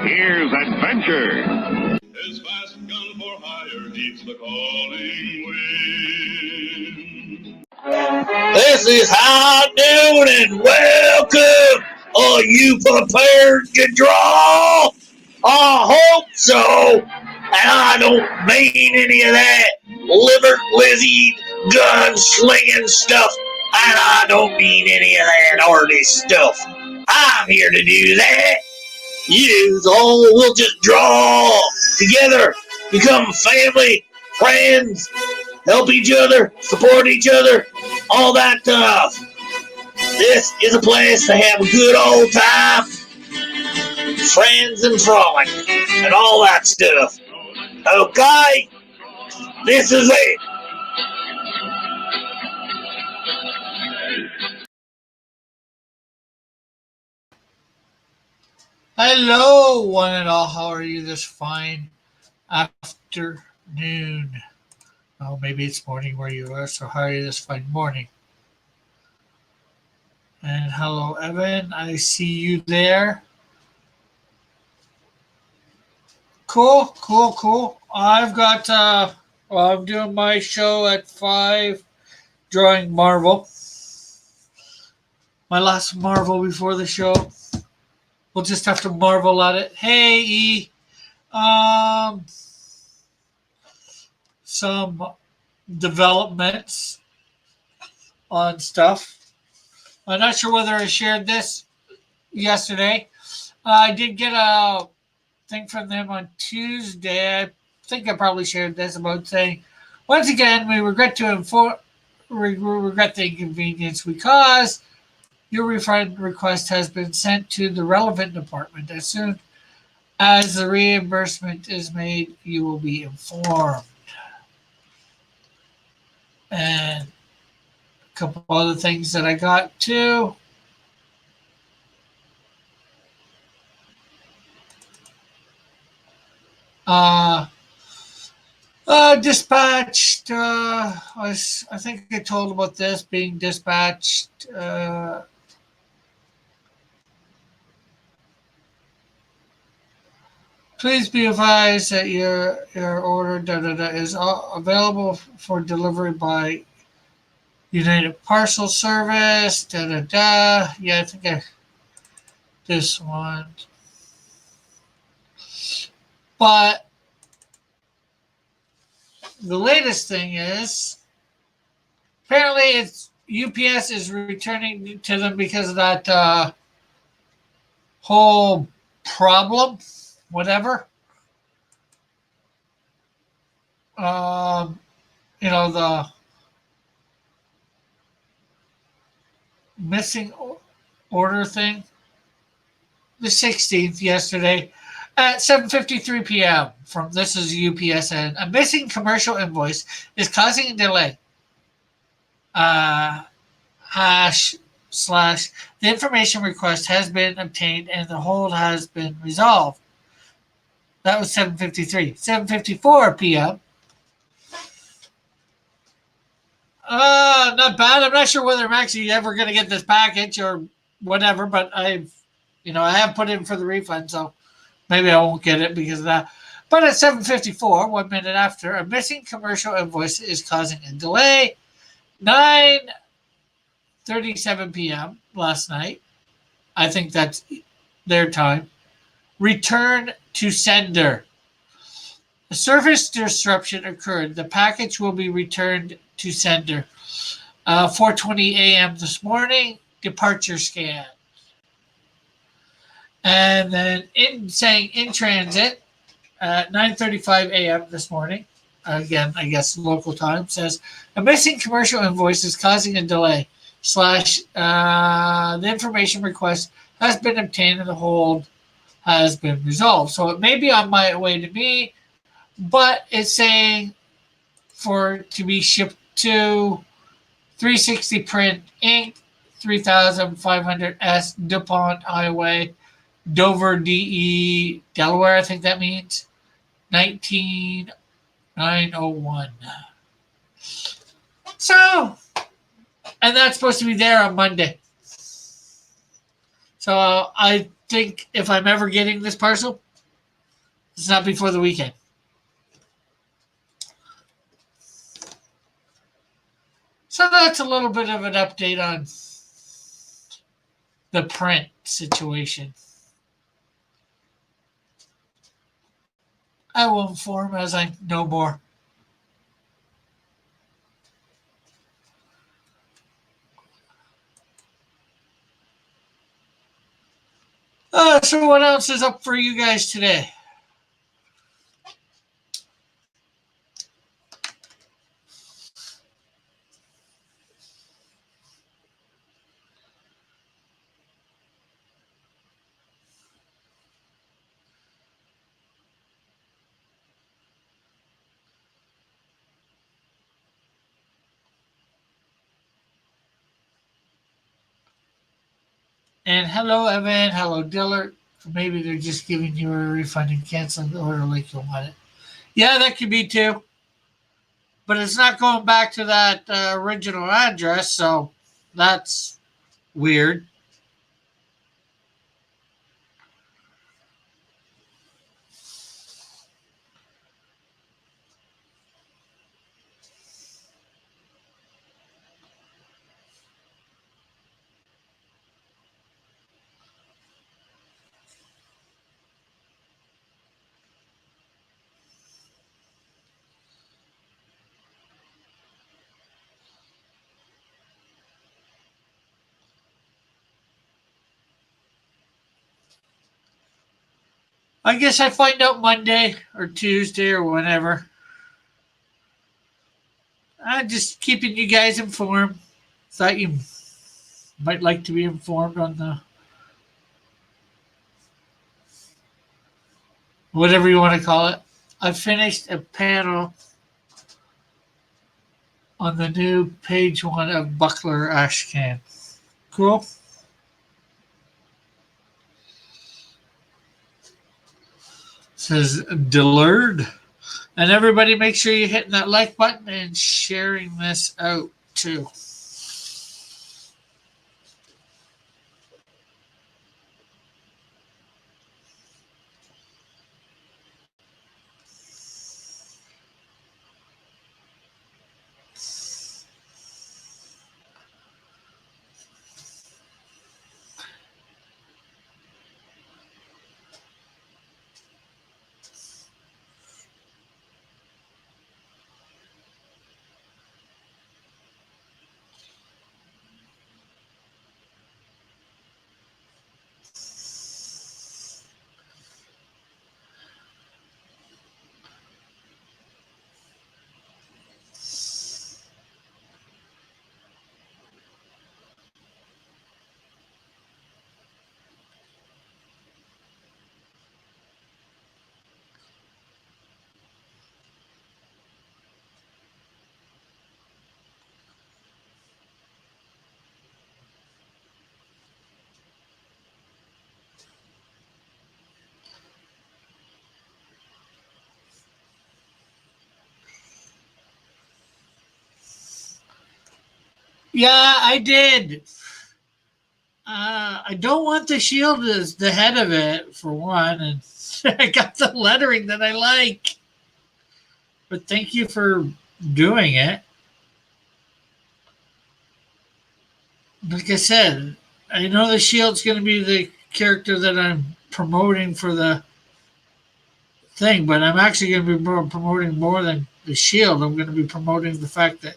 Here's adventure. His fast gun for hire meets the calling wind. This is High Noon and welcome. Are you prepared to draw? I hope so. And I don't mean any of that liver lizzy gun slinging stuff. And I don't mean any of that artist stuff. I'm here to do that. You all will just draw together, become family, friends, help each other, support each other, all that stuff. This is a place to have a good old time, friends and frolic, and all that stuff. Okay? This is it. Hello, one and all. How are you this fine afternoon? Oh, maybe it's morning where you are, so how are you this fine morning? And hello, Evan. I see you there. Cool. I've got, I'm doing my show at 5, drawing Marvel. My last Marvel before the show. We'll just have to marvel at it. Hey, E. Some developments on stuff. I'm not sure whether I shared this yesterday. I did get a thing from them on Tuesday. I think I probably shared this about saying, once again, we regret the inconvenience we caused. Your refund request has been sent to the relevant department. As soon as the reimbursement is made, you will be informed. And a couple other things that I got too. Dispatched. I think I told about this being dispatched. Please be advised that your order is available for delivery by United Parcel Service. Yeah, I think this one. But the latest thing is apparently it's UPS is returning to them because of that whole problem. Whatever. The missing order thing. The 16th yesterday at 7:53 p.m. from this is UPSN. A missing commercial invoice is causing a delay. // the information request has been obtained and the hold has been resolved. That was 7:53. 7:54 p.m. Not bad. I'm not sure whether I'm actually ever going to get this package or whatever, but I have put in for the refund, so maybe I won't get it because of that. But at 7:54, 1 minute after, a missing commercial invoice is causing a delay. 9:37 p.m. last night. I think that's their time. Return to sender. A service disruption occurred. The package will be returned to sender. 4:20 a.m. this morning. Departure scan. And then in transit at 9:35 a.m. this morning. Again, I guess local time says a missing commercial invoice is causing a delay. / the information request has been obtained and the hold has been resolved. So it may be on my way to me, but it's saying for it to be shipped to 360 Print Inc., 3500 S DuPont Highway, Dover, DE, Delaware, I think that means 19901. So, and that's supposed to be there on Monday. So I think if I'm ever getting this parcel, It's not before the weekend. So that's a little bit of an update on the print situation. I will inform as I know more. So what else is up for you guys today? And hello, Evan. Hello, Dillard. Maybe they're just giving you a refund and canceling the order like you want it. Yeah, that could be too. But it's not going back to that original address, so that's weird. I guess I find out Monday or Tuesday or whenever. I'm just keeping you guys informed. Thought you might like to be informed on the whatever you want to call it. I finished a panel on the new page one of Buckler Ashcan. Cool. Says Dillard. And everybody make sure you're hitting that like button and sharing this out too. Yeah, I did. I don't want the shield as the head of it, for one, and I got the lettering that I like. But thank you for doing it. Like I said, I know the shield's going to be the character that I'm promoting for the thing, but I'm actually going to be promoting more than the shield. I'm going to be promoting the fact that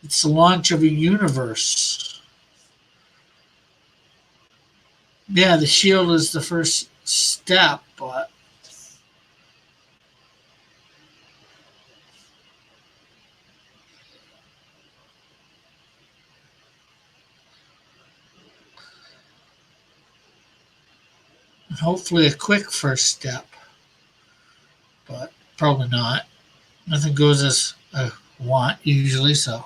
it's the launch of a universe. Yeah, the shield is the first step, but hopefully a quick first step. But probably not. Nothing goes as I want usually, so.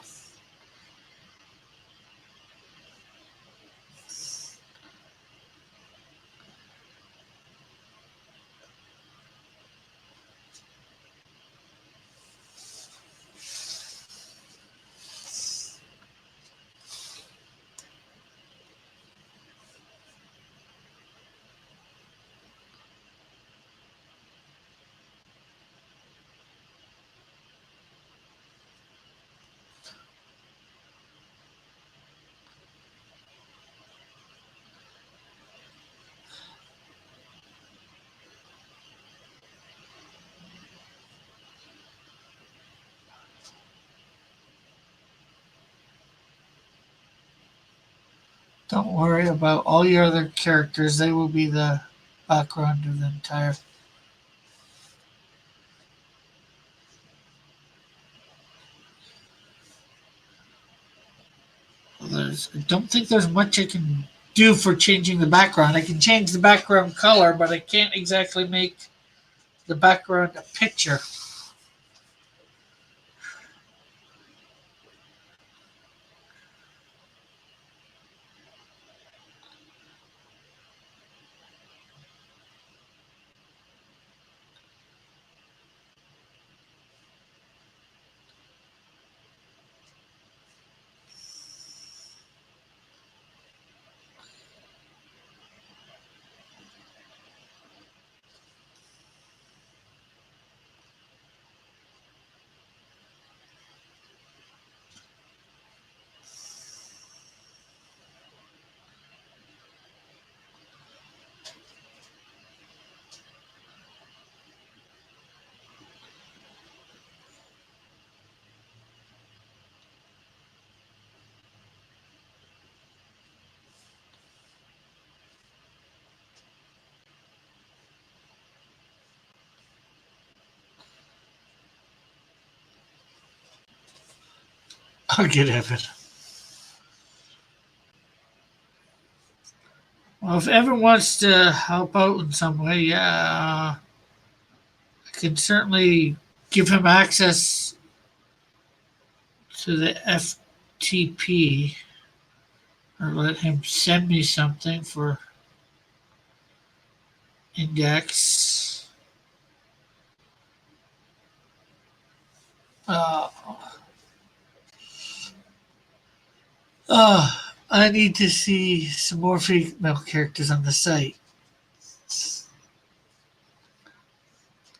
Don't worry about all your other characters. They will be the background of the entire. I don't think there's much I can do for changing the background. I can change the background color, but I can't exactly make the background a picture. I'll get Evan. Well, if Evan wants to help out in some way, yeah, I can certainly give him access to the FTP or let him send me something for index. Uh, I need to see some more female characters on the site.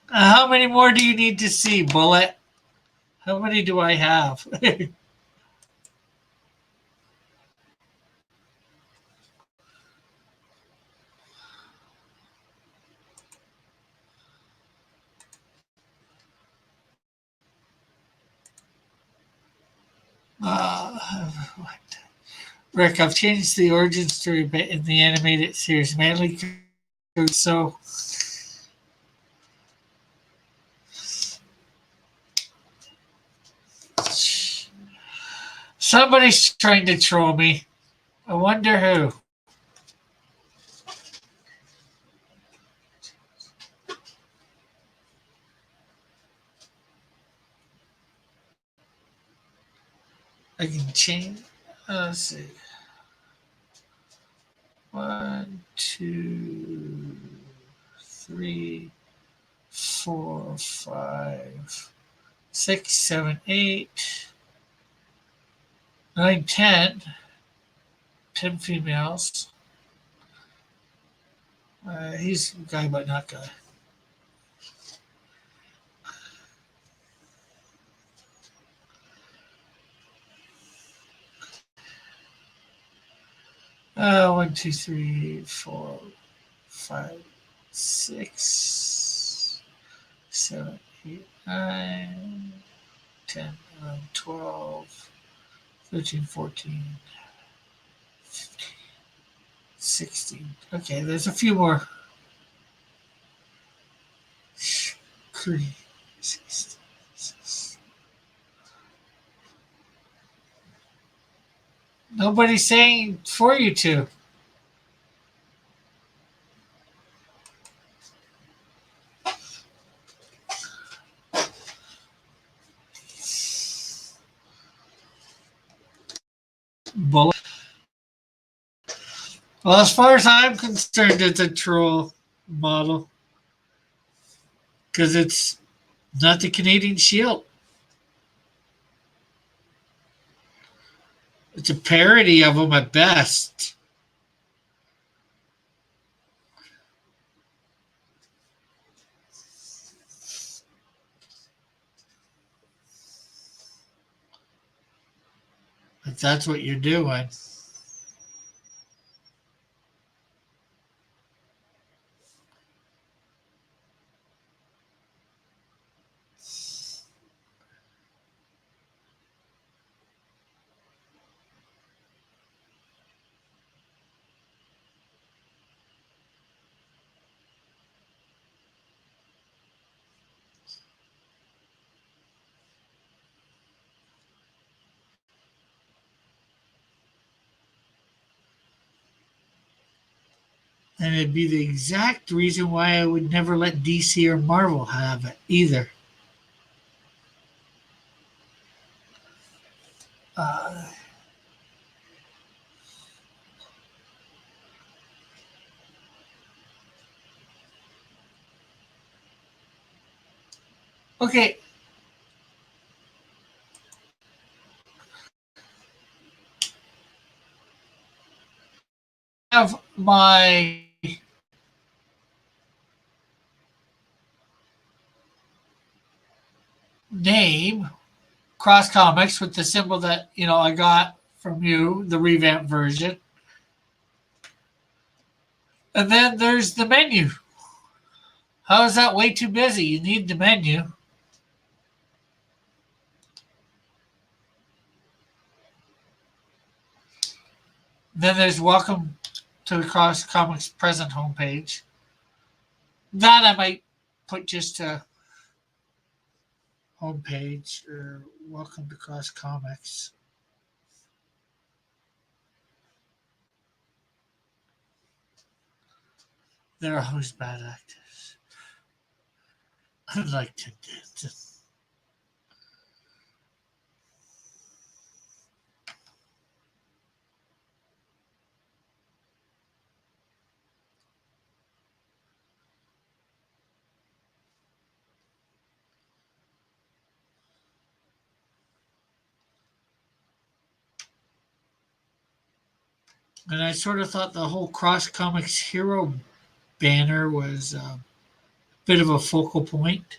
How many more do you need to see, Bullet? How many do I have? What? Rick, I've changed the origin story a bit in the animated series, mainly so. Somebody's trying to troll me. I wonder who. I can change. Let's see. 1, 2, 3, 4, 5, 6, 7, 8, 9, 10. 10 females. He's guy, but not guy. One, two, three, 4, 5, 6, 7, 8, 9, 10, 11, 12, 13, 14, 15, 16. Okay, there's a few more. 3, 16. Nobody's saying for you to. Bullet. Well, as far as I'm concerned, it's a troll model because it's not the Canadian Shield. It's a parody of them at best. If that's what you're doing. And it'd be the exact reason why I would never let DC or Marvel have it either. Uh, okay. I have my name, Cross Comics, with the symbol that I got from you, the revamped version. And then there's the menu. How is that way too busy? You need the menu. Then there's welcome to the Cross Comics present homepage. That I might put just to homepage or welcome to Cross Comics. There are always bad actors. I'd like to. And I sort of thought the whole Cross Comics hero banner was a bit of a focal point.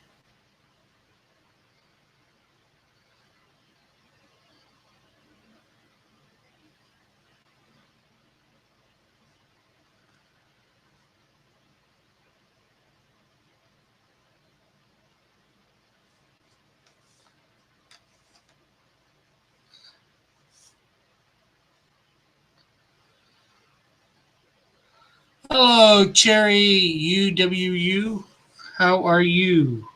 Hello, Cherry UWU. How are you?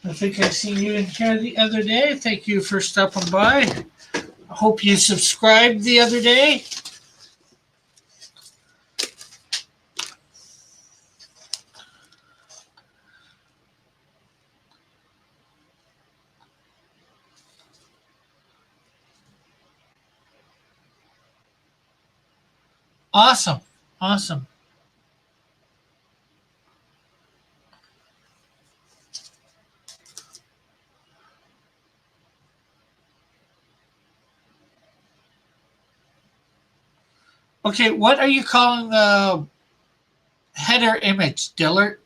I think I seen you in here the other day. Thank you for stopping by. I hope you subscribed the other day. Awesome. Awesome. Okay, what are you calling the header image, Dillard?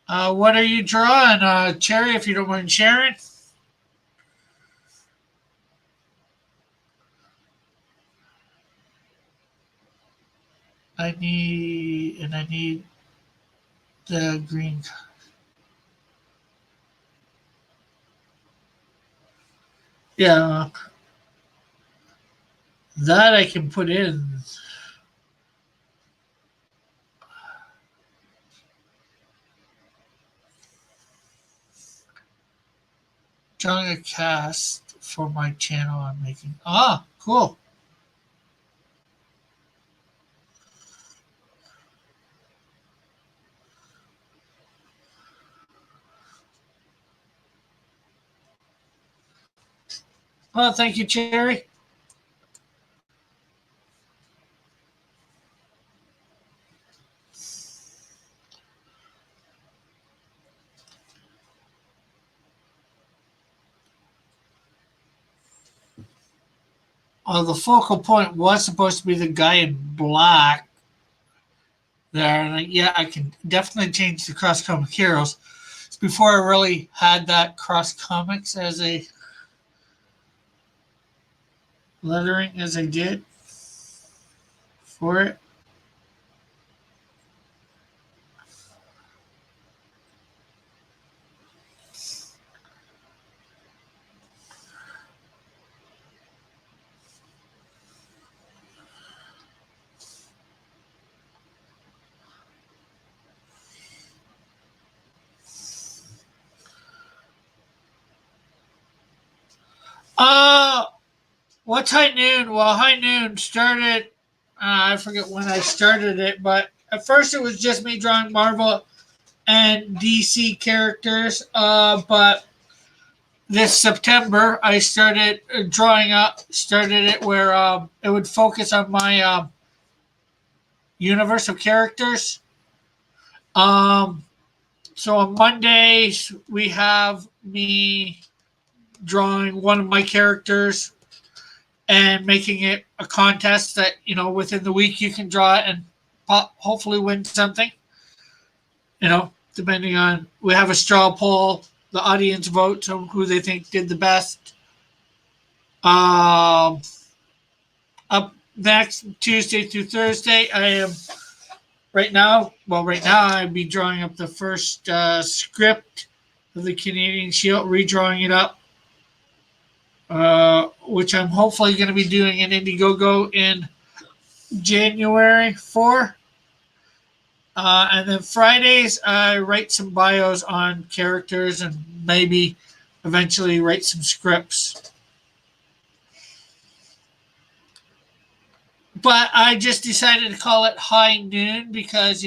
What are you drawing, Cherry, if you don't mind sharing? I need the green. Yeah, that I can put in. Drawing a cast for my channel I'm making. Ah, cool. Well, thank you, Cherry. The focal point was supposed to be the guy in black there. And yeah, I can definitely change the Cross Comic Heroes. It's before I really had that Cross Comics as a lettering as I did for it. Uh, what's High Noon? Well, High Noon started. I forget when I started it, but at first it was just me drawing Marvel and DC characters. But this September I started drawing up. Started it where it would focus on my universe of characters. Um, so on Mondays we have me drawing one of my characters and making it a contest that within the week you can draw it and hopefully win something. Depending on, we have a straw poll, the audience votes on who they think did the best. Up next Tuesday through Thursday, I am right now I'd be drawing up the first script of the Canadian Shield, redrawing it up, which I'm hopefully going to be doing in Indiegogo in January for. And then Fridays, I write some bios on characters and maybe eventually write some scripts. But I just decided to call it High Noon because,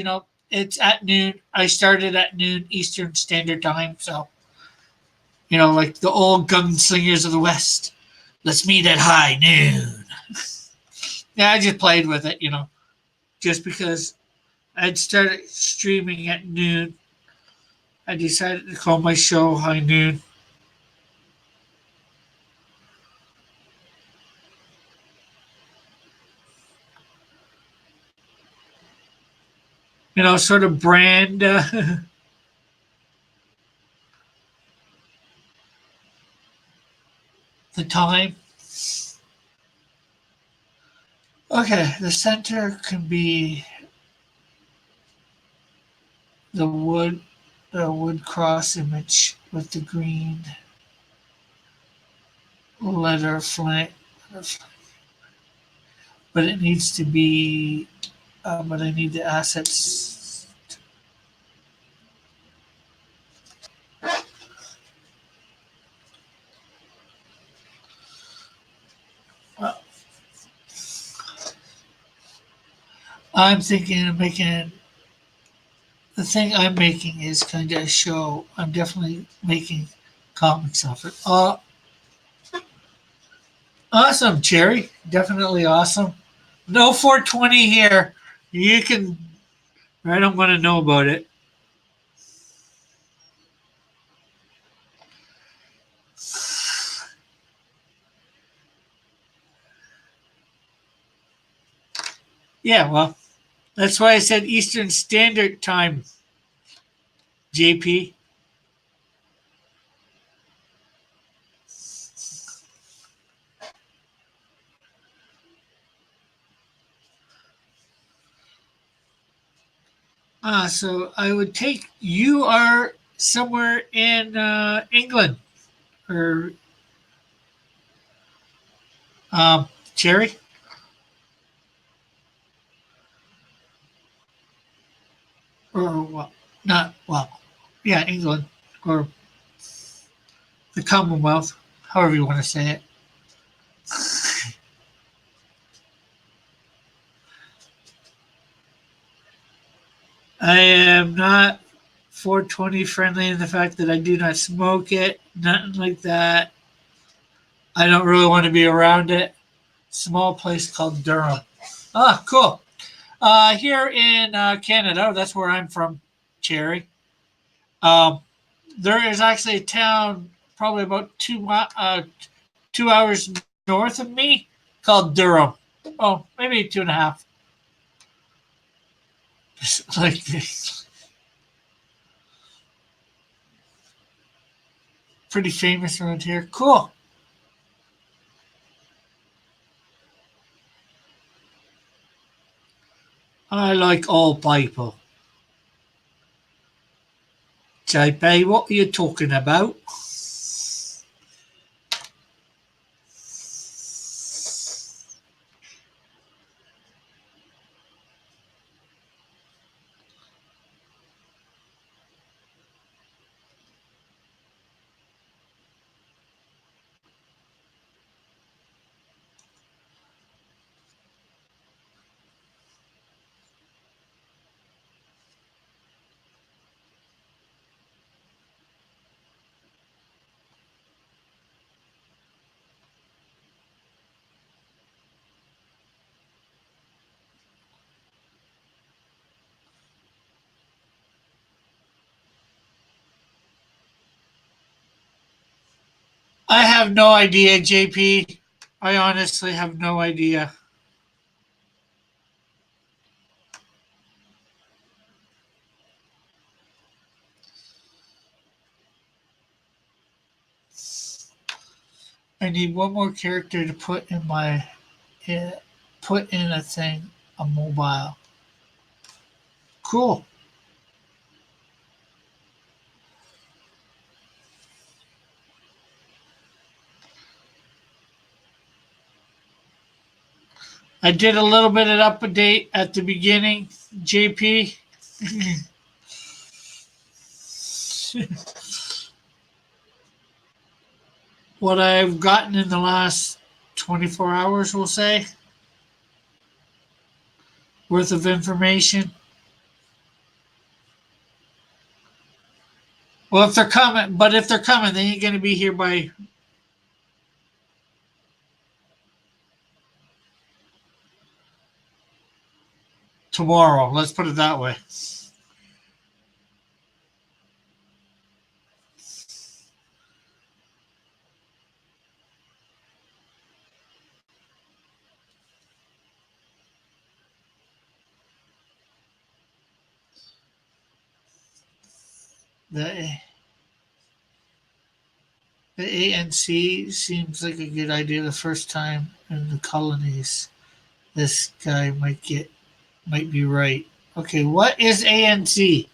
it's at noon. I started at noon Eastern Standard Time. So, like the old gunslingers of the West. Let's meet at high noon. Yeah, I just played with it, just because I'd started streaming at noon. I decided to call my show High Noon. Sort of brand the time. Okay, the center can be the wood cross image with the green letter flank, but it needs to be. But I need the assets. I'm thinking of making. The thing I'm making is kind of a show. I'm definitely making comics of it. Awesome, Jerry. Definitely awesome. No 420 here. You can. I don't want to know about it. Yeah, well, that's why I said Eastern Standard Time, JP. So I would take you are somewhere in England or Jerry. Or well, not well, yeah, England or the Commonwealth, however you want to say it. I am not 420 friendly in the fact that I do not smoke it, nothing like that. I don't really want to be around it. Small place called Durham. Ah, cool. Here in Canada, that's where I'm from, Cherry. Um, there is actually a town probably about 2 hours north of me called Durham. Oh, maybe 2.5. Like this. Pretty famous around here. Cool. I like all people. JP, what are you talking about? I have no idea, JP. I honestly have no idea. I need one more character to uh, put in a thing, a mobile. Cool. I did a little bit of update at the beginning, JP. What I've gotten in the last 24 hours, we'll say, worth of information. Well, if they're coming, but if they're coming, they ain't going to be here by tomorrow. Let's put it that way. The the ANC seems like a good idea the first time in the colonies. This guy might be right. Okay, what is ANC?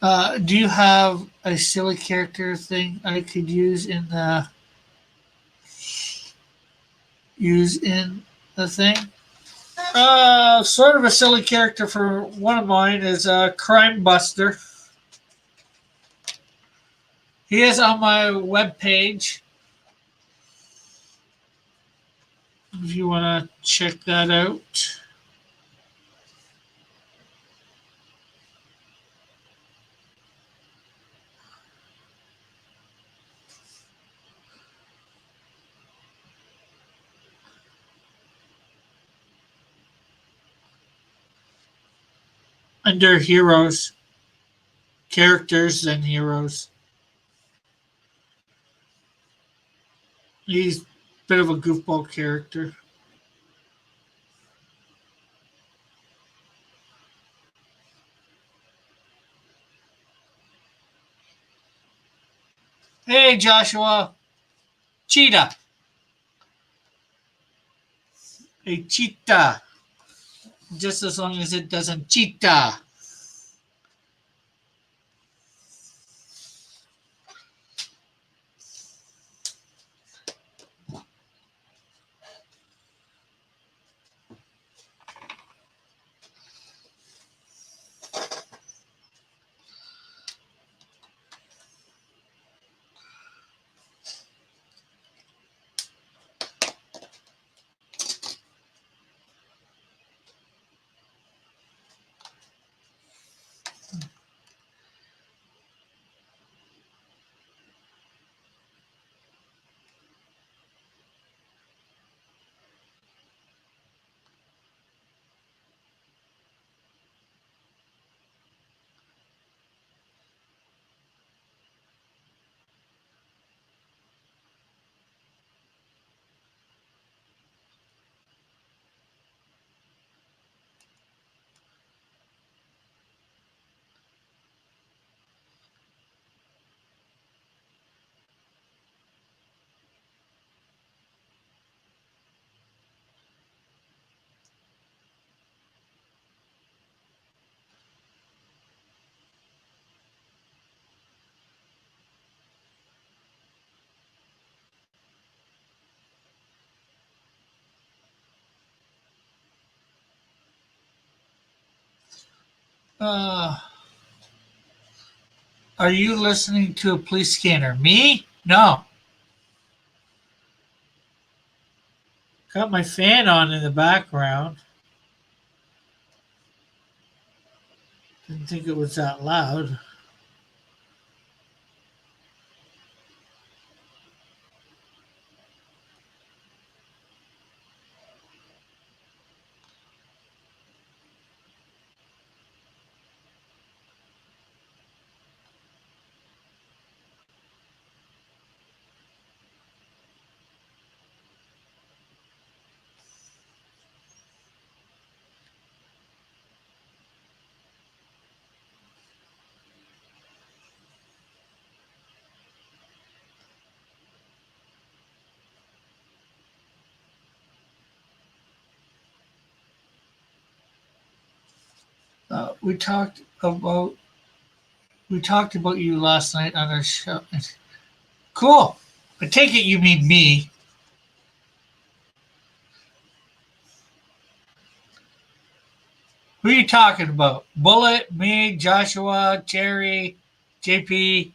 Do you have a silly character thing I could use in the thing? Sort of a silly character for one of mine is Crime Buster. He is on my web page. If you want to check that out. Under heroes, characters, and heroes. He's a bit of a goofball character. Hey, Joshua. Cheetah. A cheetah. Just as long as it doesn't cheetah. Uh, are you listening to a police scanner? Me? No. Got my fan on in the background. Didn't think it was that loud. We talked about you last night on our show. Cool. I take it you mean me. Who are you talking about? Bullet, me, Joshua, Terry, JP.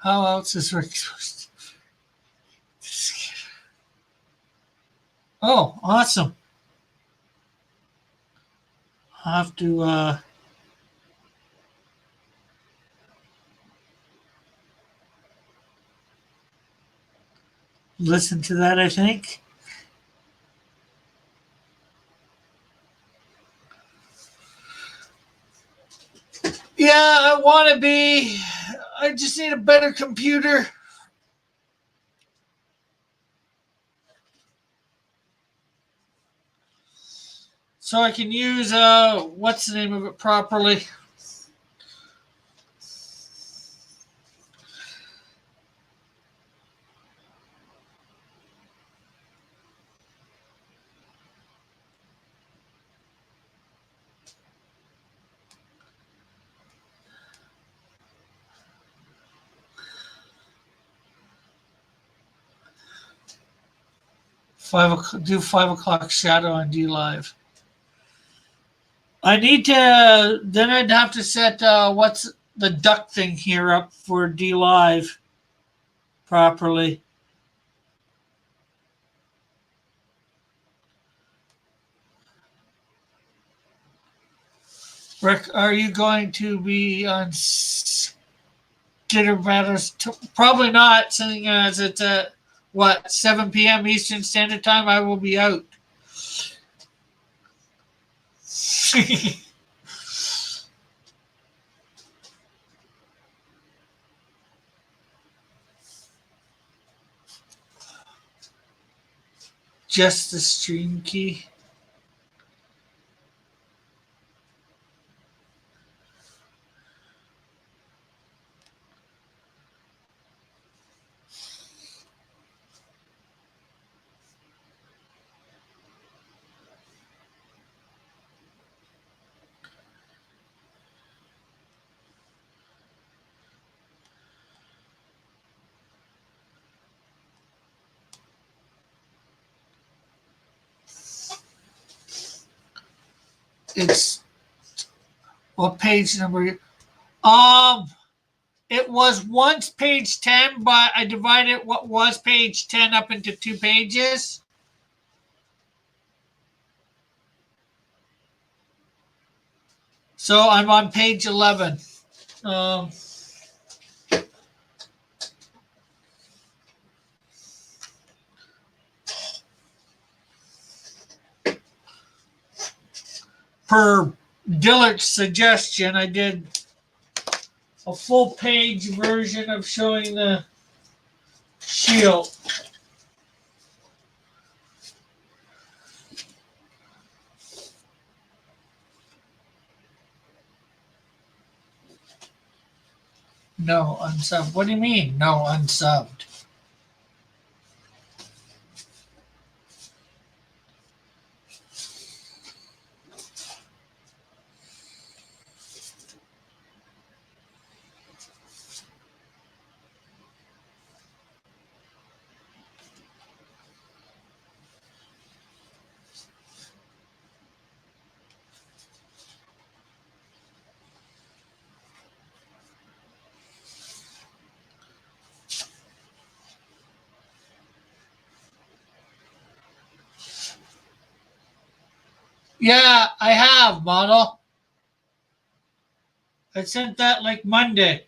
How else is Rick supposed to? Oh, awesome. I'll have to listen to that, I think. Yeah, I want to be. I just need a better computer. So I can use, what's the name of it properly? 5 o'clock shadow on D Live. I need to. Then I'd have to set what's the duck thing here up for D Live properly. Rick, are you going to be on Skitter Matters? Probably not, seeing as it's at 7 p.m. Eastern Standard Time. I will be out. Just the stream key. It's what page number? It was once page 10, but I divided what was page 10 up into 2 pages. So I'm on page 11. Per Dillard's suggestion, I did a full page version of showing the shield. No unsubbed. What do you mean, no unsubbed? Yeah, I have, model. I sent that like Monday.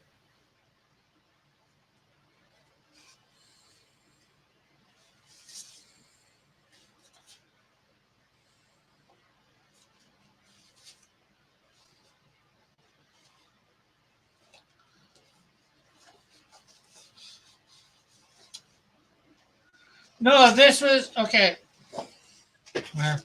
No, this was okay. Where?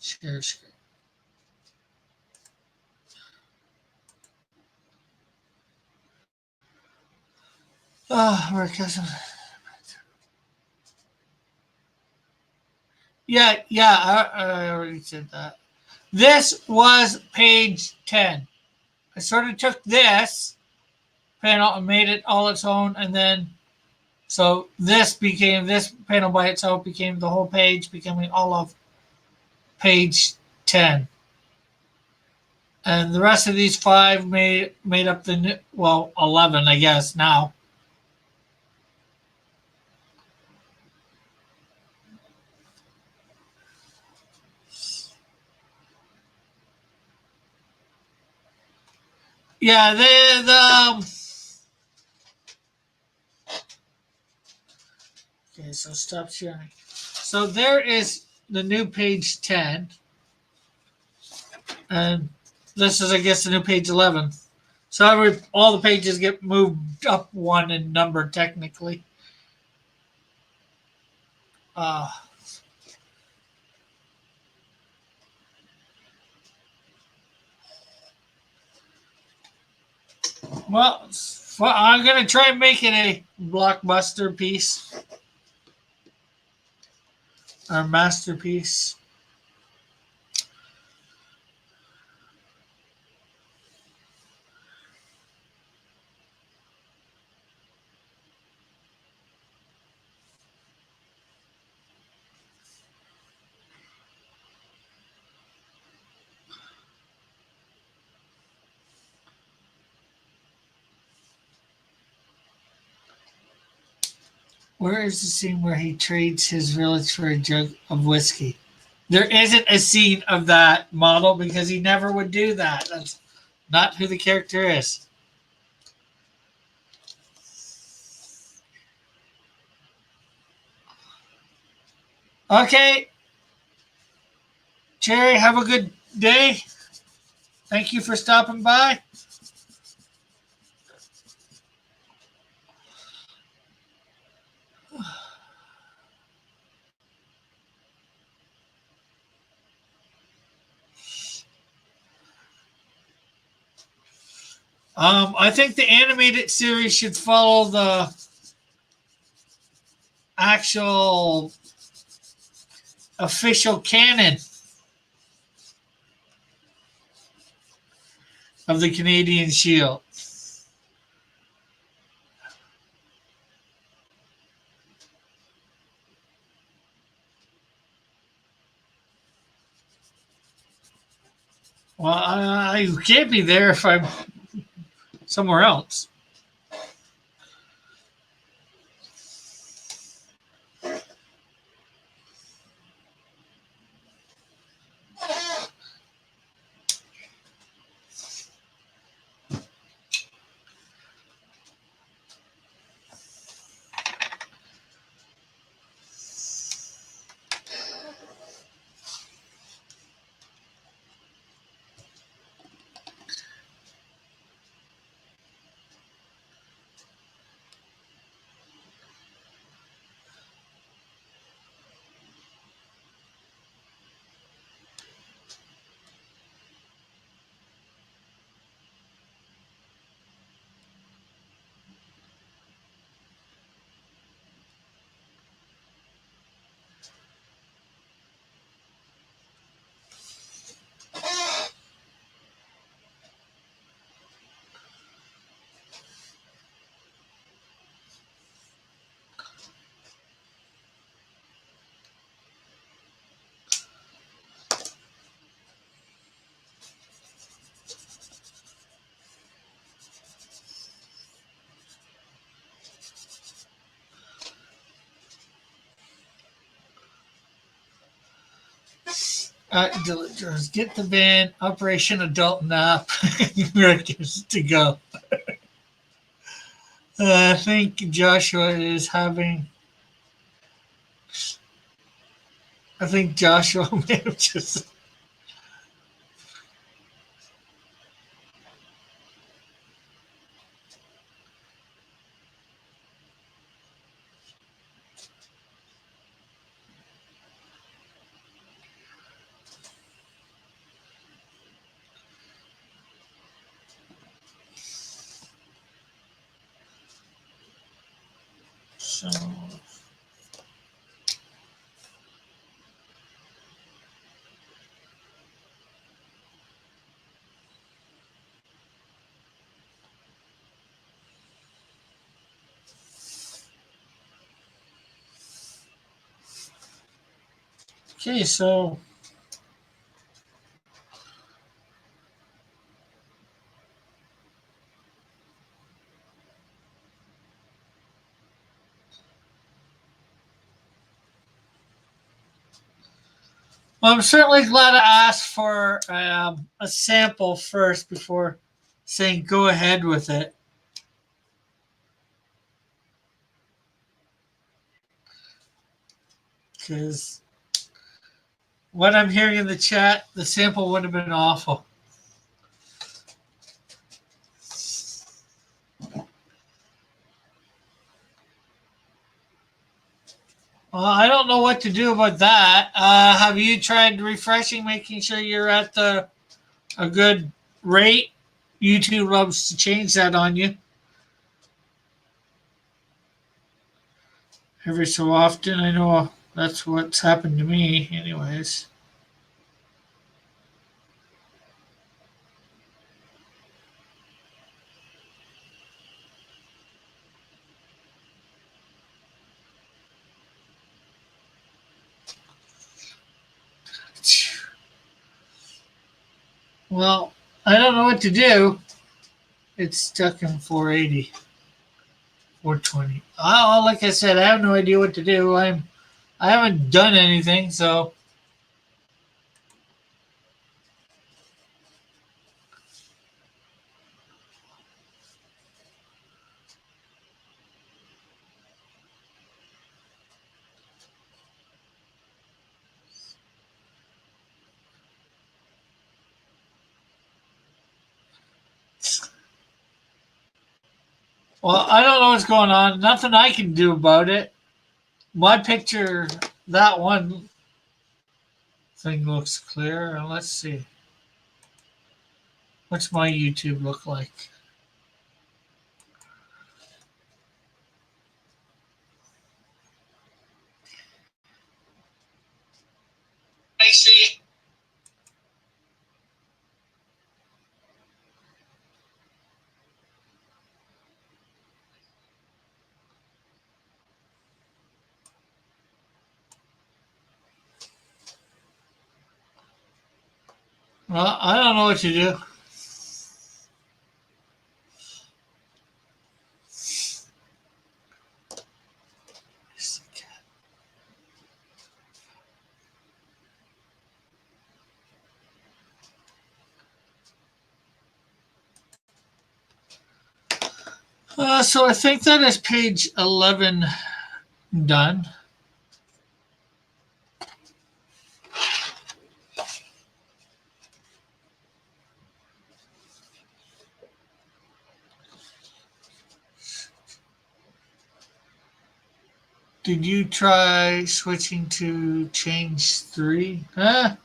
Share screen. Oh, where cousin? Yeah, I already said that. This was page 10. I sort of took this panel and made it all its own, and then so this panel by itself became the whole page, becoming all of page 10. And the rest of these 5 made up the 11, I guess now. Yeah, okay, so stop sharing. So there is the new page 10. And this is, I guess, the new page 11. So all the pages get moved up 1 in number, technically. Well, I'm going to try and make it a blockbuster piece. Or masterpiece. Where is the scene where he trades his village for a jug of whiskey? There isn't a scene of that model because he never would do that. That's not who the character is. Okay. Jerry, have a good day. Thank you for stopping by. I think the animated series should follow the actual official canon of the Canadian Shield. Well, I can't be there if I'm somewhere else. Dilligers, get the van, Operation Adult Nap, records to go. I think Joshua is having. I think Joshua may have just. So. Okay, so well, I'm certainly glad I asked for a sample first before saying go ahead with it. Because what I'm hearing in the chat, the sample would have been awful. Well, I don't know what to do about that. Have you tried refreshing, making sure you're at a good rate? YouTube loves to change that on you every so often. I know that's what's happened to me, anyways. Well, I don't know what to do. It's stuck in 480, 420. Oh, like I said, I have no idea what to do. I haven't done anything, so well, I don't know what's going on. Nothing I can do about it. My picture, that one thing looks clear. Let's see. What's my YouTube look like? I see. Well, I don't know what to do. So I think that is page 11 done. Did you try switching to change 3? Huh?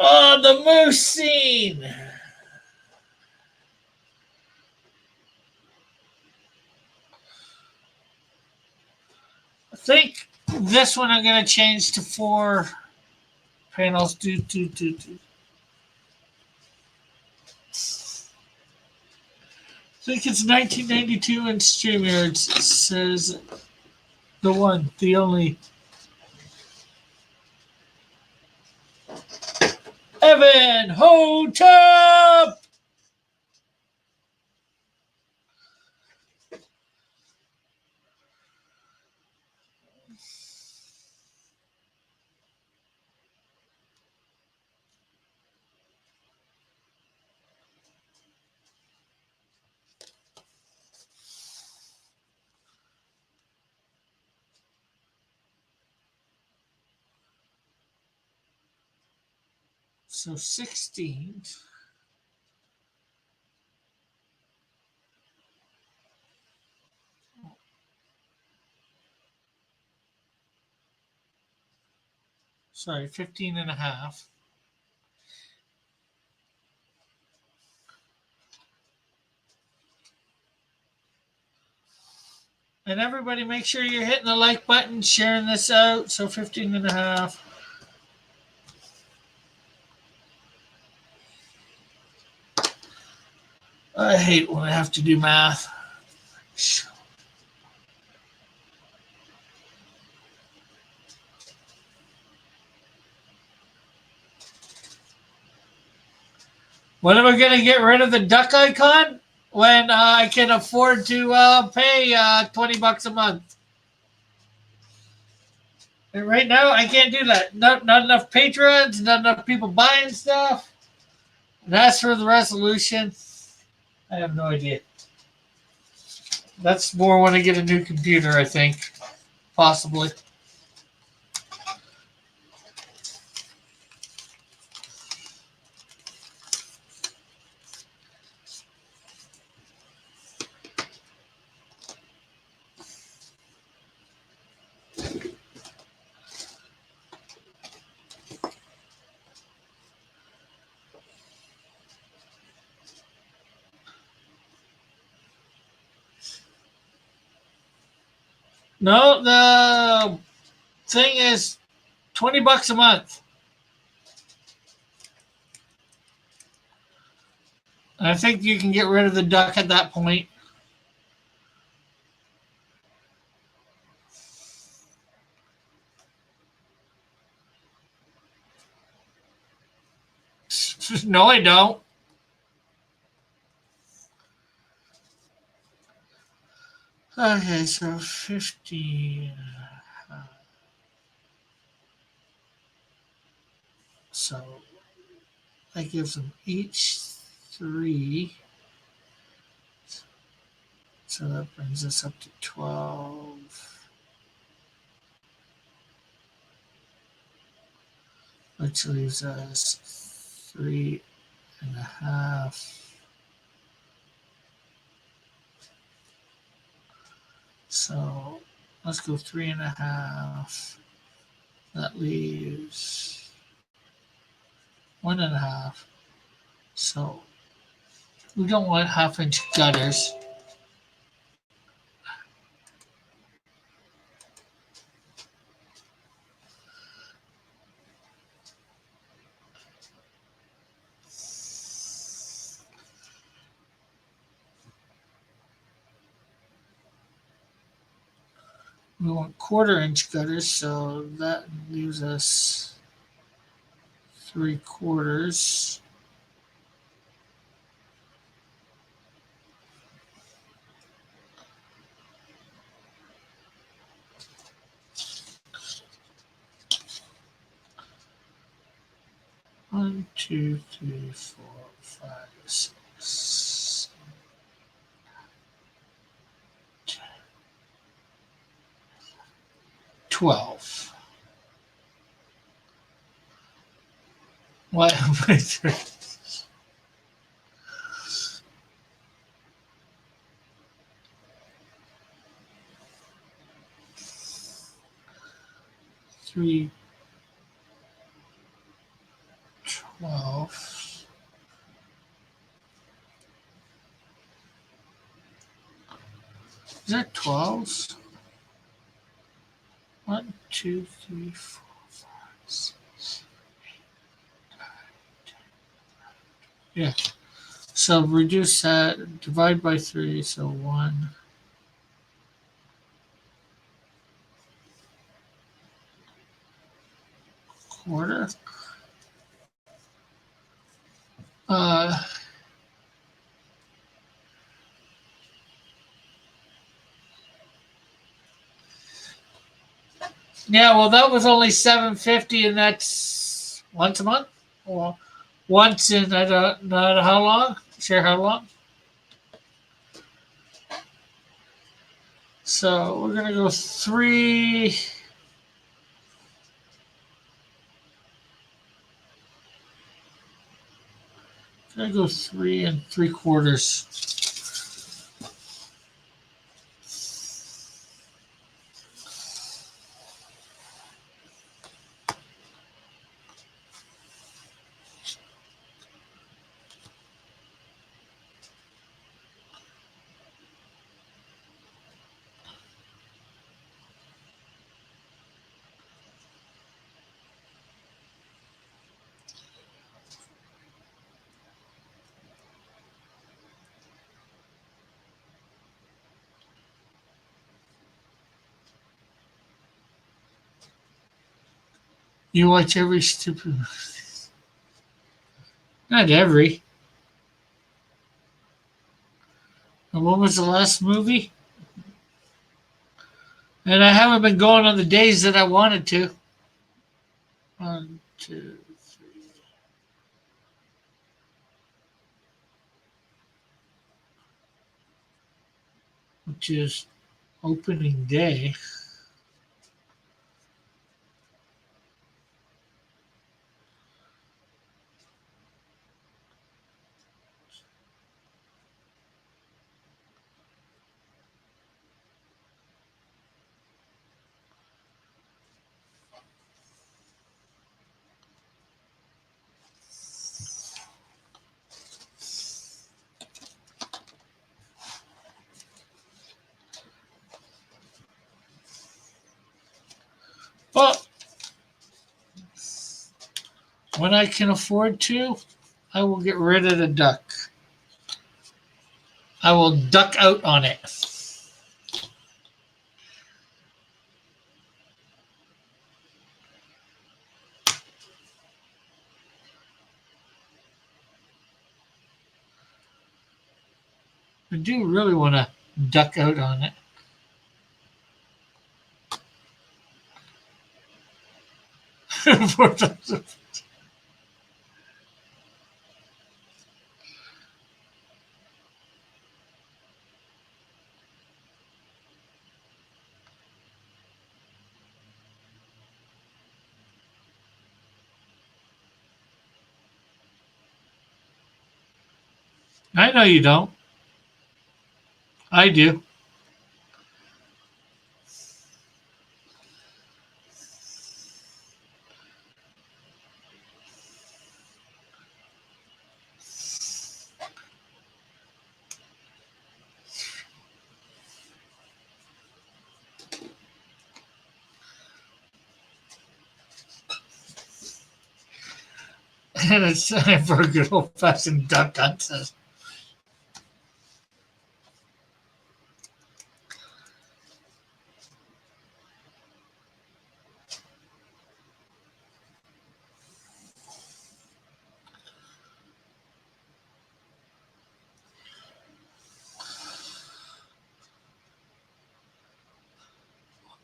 Oh, the moose scene. I think this one I'm going to change to 4 panels. Do. I think it's 1992 and StreamYard says the one, the only. Evan Hotep! So 16. Sorry, 15 and a half. And everybody make sure you're hitting the like button, sharing this out. So 15 and a half. I hate when I have to do math. When am I going to get rid of the duck icon? When I can afford to pay $20 a month. And right now, I can't do that. Not enough patrons, not enough people buying stuff. And as for the resolution, I have no idea. That's more when I get a new computer, I think. Possibly. No, the thing is $20 a month. I think you can get rid of the duck at that point. No, I don't. Okay, so 50. So that gives them each 3. So that brings us up to 12. Which leaves us 3.5. So let's go 3.5. That leaves 1.5. So we don't want 1/2-inch gutters. We want 1/4-inch gutters, so that leaves us 3/4. One, 2, 3, 4, 5, 6, 12. What am I doing? Three, 12. Is that 12s? 1, 2, 3, 4, 5, 6, 8, 9, 10. Yeah. So reduce that, divide by 3, so 1. Quarter. Yeah, well, that was only $7.50, and that's once a month. Well, once in I don't know how long. Sure, how long? So we're gonna go 3. I go 3 3/4. You watch every stupid. Not every. And what was the last movie? And I haven't been going on the days that I wanted to. 1, 2, 3. Which is opening day. Well, when I can afford to, I will get rid of the duck. I will duck out on it. I do really want to duck out on it. I know you don't. I do. And it's time for a good old fashioned duck hunt.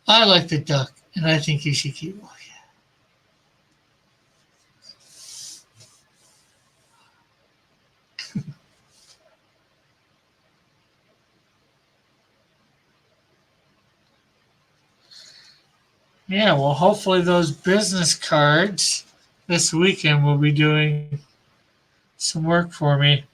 I like the duck, and I think you should keep one. Yeah, well, hopefully those business cards this weekend will be doing some work for me.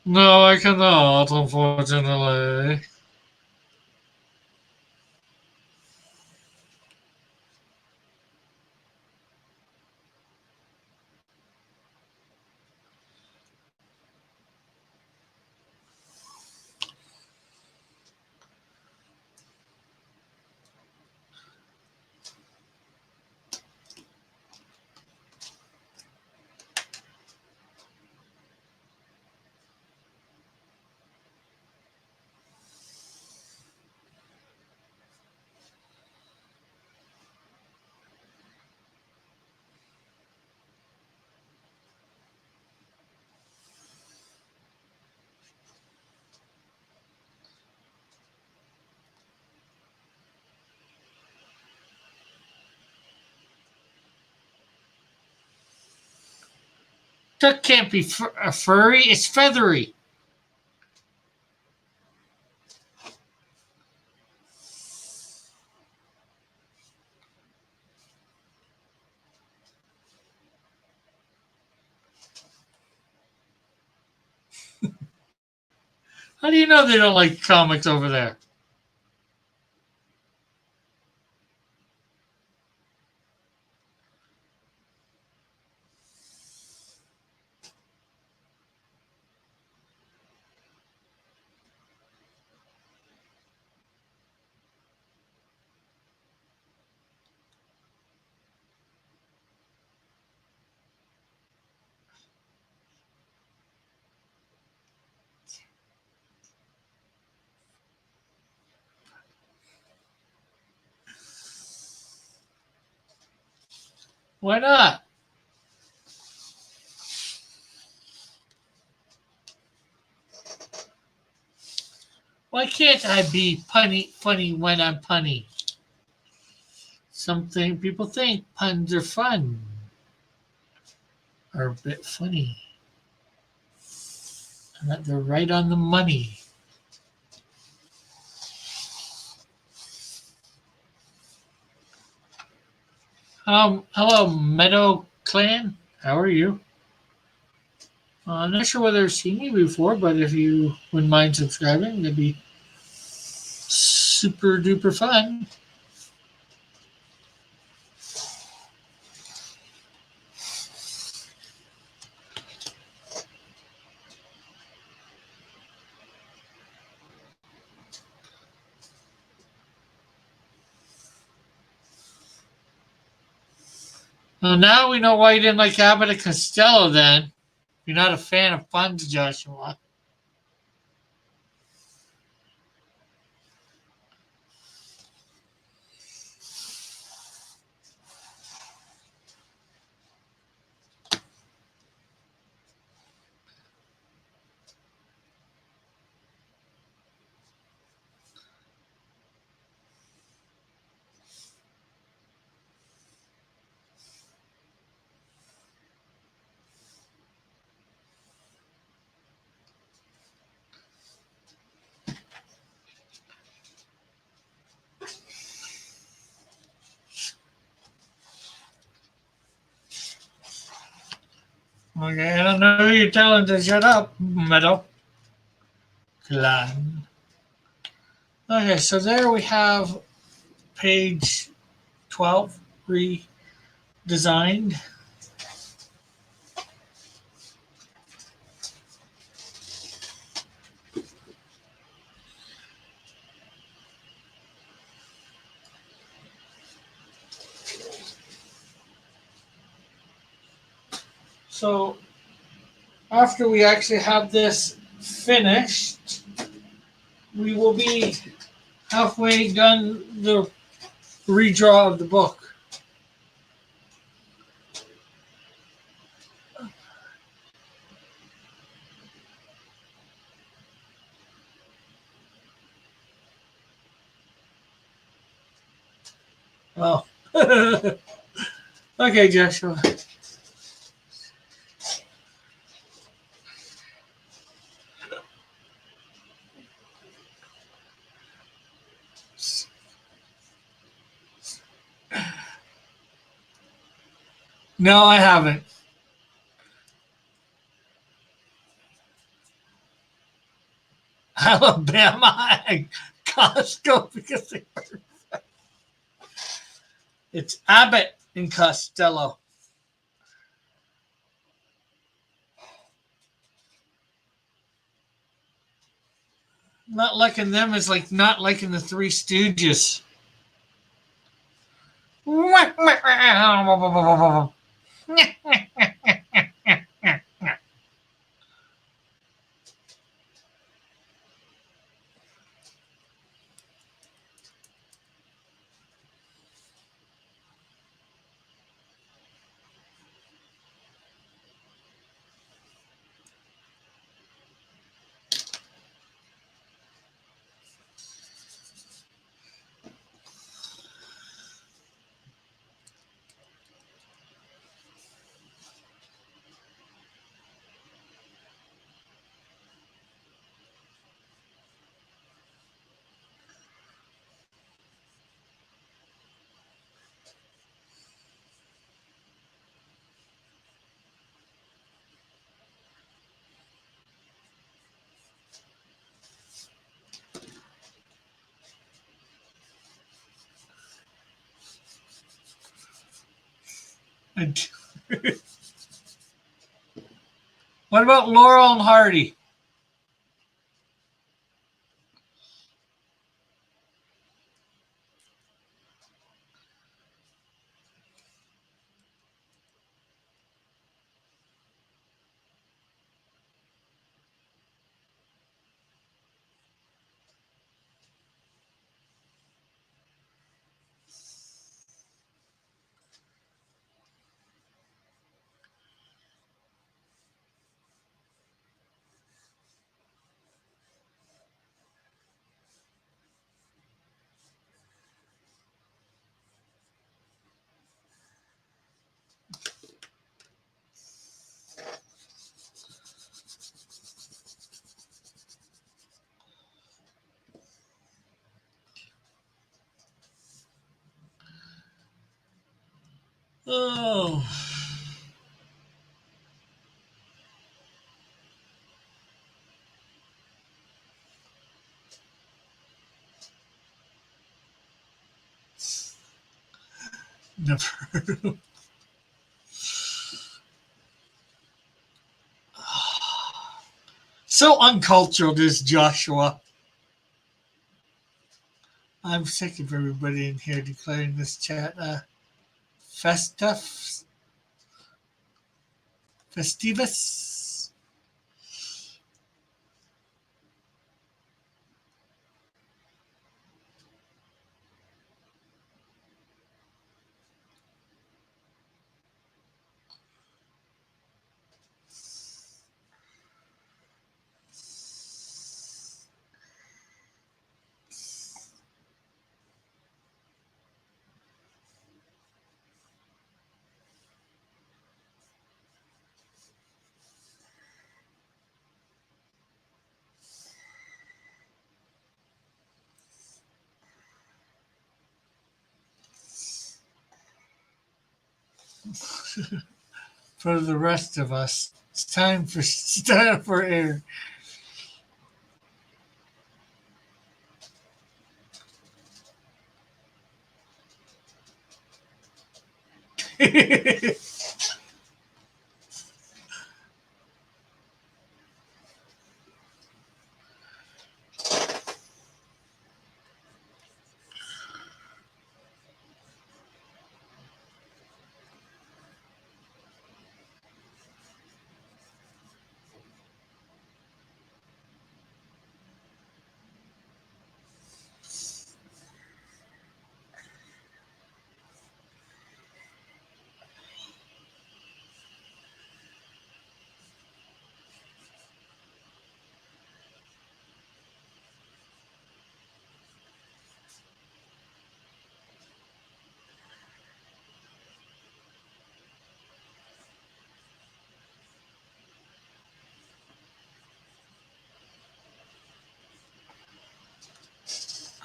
No, I cannot, unfortunately. Duck can't be furry. It's feathery. How do you know they don't like comics over there? Why not? Why can't I be funny when I'm punny? Something people think puns are fun, are a bit funny, and that they're right on the money. Hello, Meadow Clan. How are you? I'm not sure whether I've seen you before, but if you wouldn't mind subscribing, that'd be super duper fun. Well, now we know why you didn't like Abbott and Costello then. You're not a fan of puns, Joshua. Okay, I don't know who you're telling to shut up, Meadow Clan. Okay, so there we have page 12 redesigned. So after we actually have this finished, we will be halfway done the redraw of the book. Oh. Okay, Joshua. No, I haven't. Alabama and Costco because they were. It's Abbott and Costello. Not liking them is like not liking the Three Stooges. And what about Laurel and Hardy? Oh. Never heard of him. So uncultured is Joshua. I'm sick of everybody in here declaring this chat Festivus. For the rest of us, it's time for air.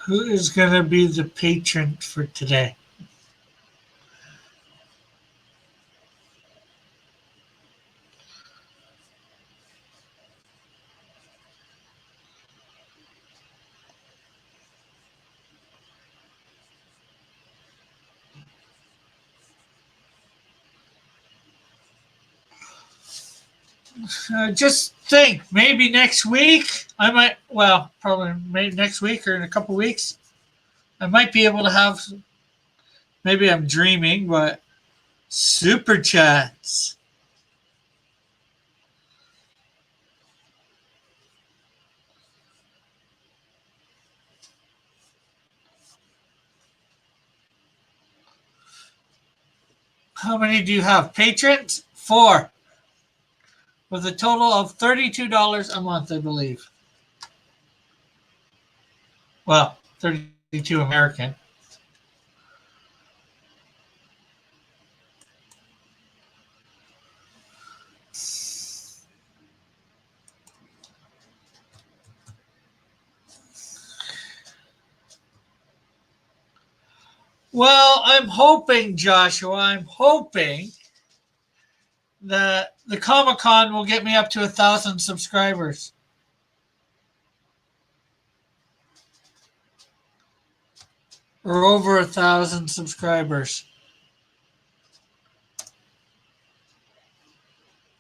Who is going to be the patron for today? Just think, maybe next week I might. Well, probably maybe next week or in a couple weeks, I might be able to have. Maybe I'm dreaming, but super chats. How many do you have? Patrons? 4. With a total of $32 a month, I believe. Well, 32 American. Well, I'm hoping, Joshua, that the Comic Con will get me up to 1,000 subscribers. Or over 1,000 subscribers.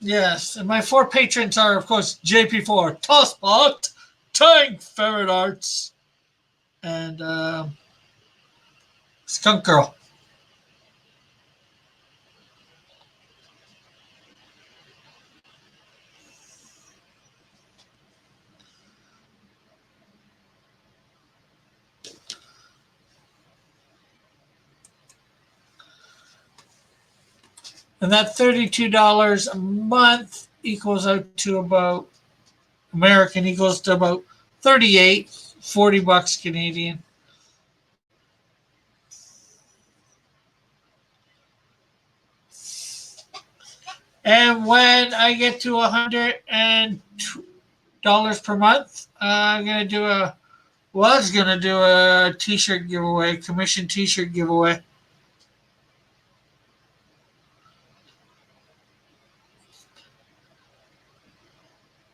Yes, and my 4 patrons are, of course, JP4, Tosspot, Tank Ferret Arts, and Skunk Girl. And that $32 a month equals out to about American equals to about 38, 40 bucks Canadian. And when I get to $100 per month, I'm gonna do a was gonna do a T-shirt giveaway, commission T-shirt giveaway.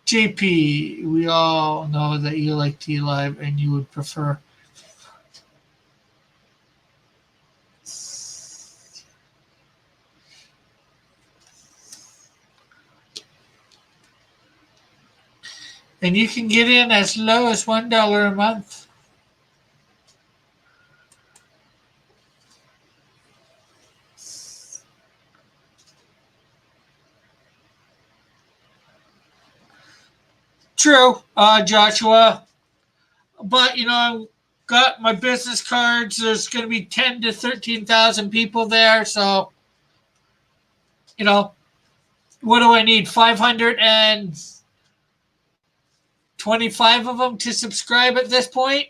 JP, we all know that you like Tea Live and you would prefer. And you can get in as low as $1 a month. True, Joshua. But I got my business cards. There's going to be 10 to 13,000 people there. So, what do I need? 525 of them to subscribe at this point?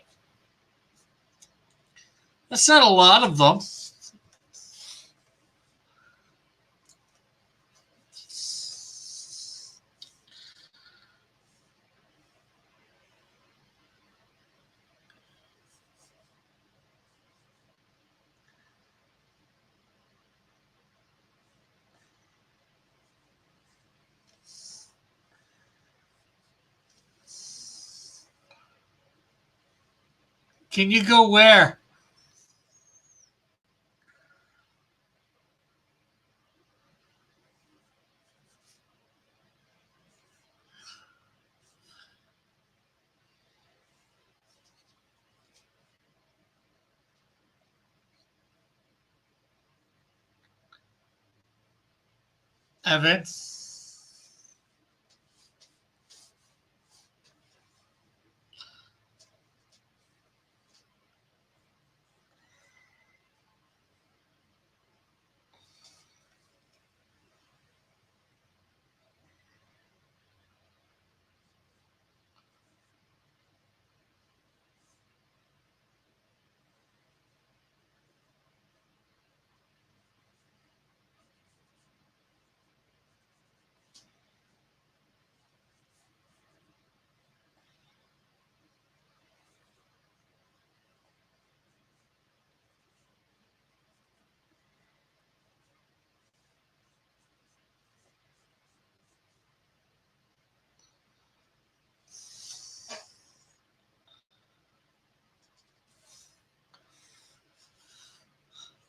That's not a lot of them. Can you go where? Evan?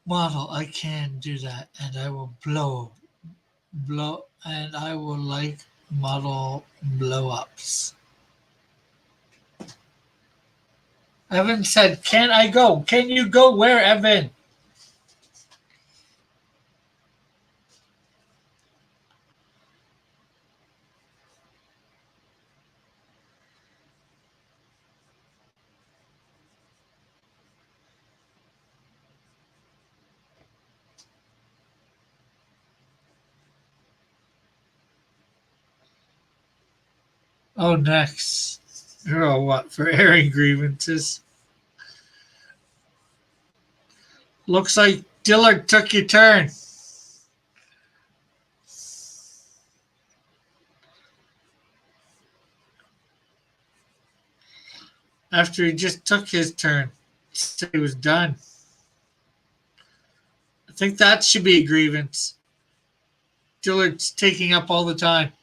Model, I can do that, and I will and I will like model blow ups. Evan said, "Can I go? Can you go where, Evan?" Oh, next. Oh, what? For airing grievances? Looks like Dillard took your turn. After he just took his turn. Said he was done. I think that should be a grievance. Dillard's taking up all the time.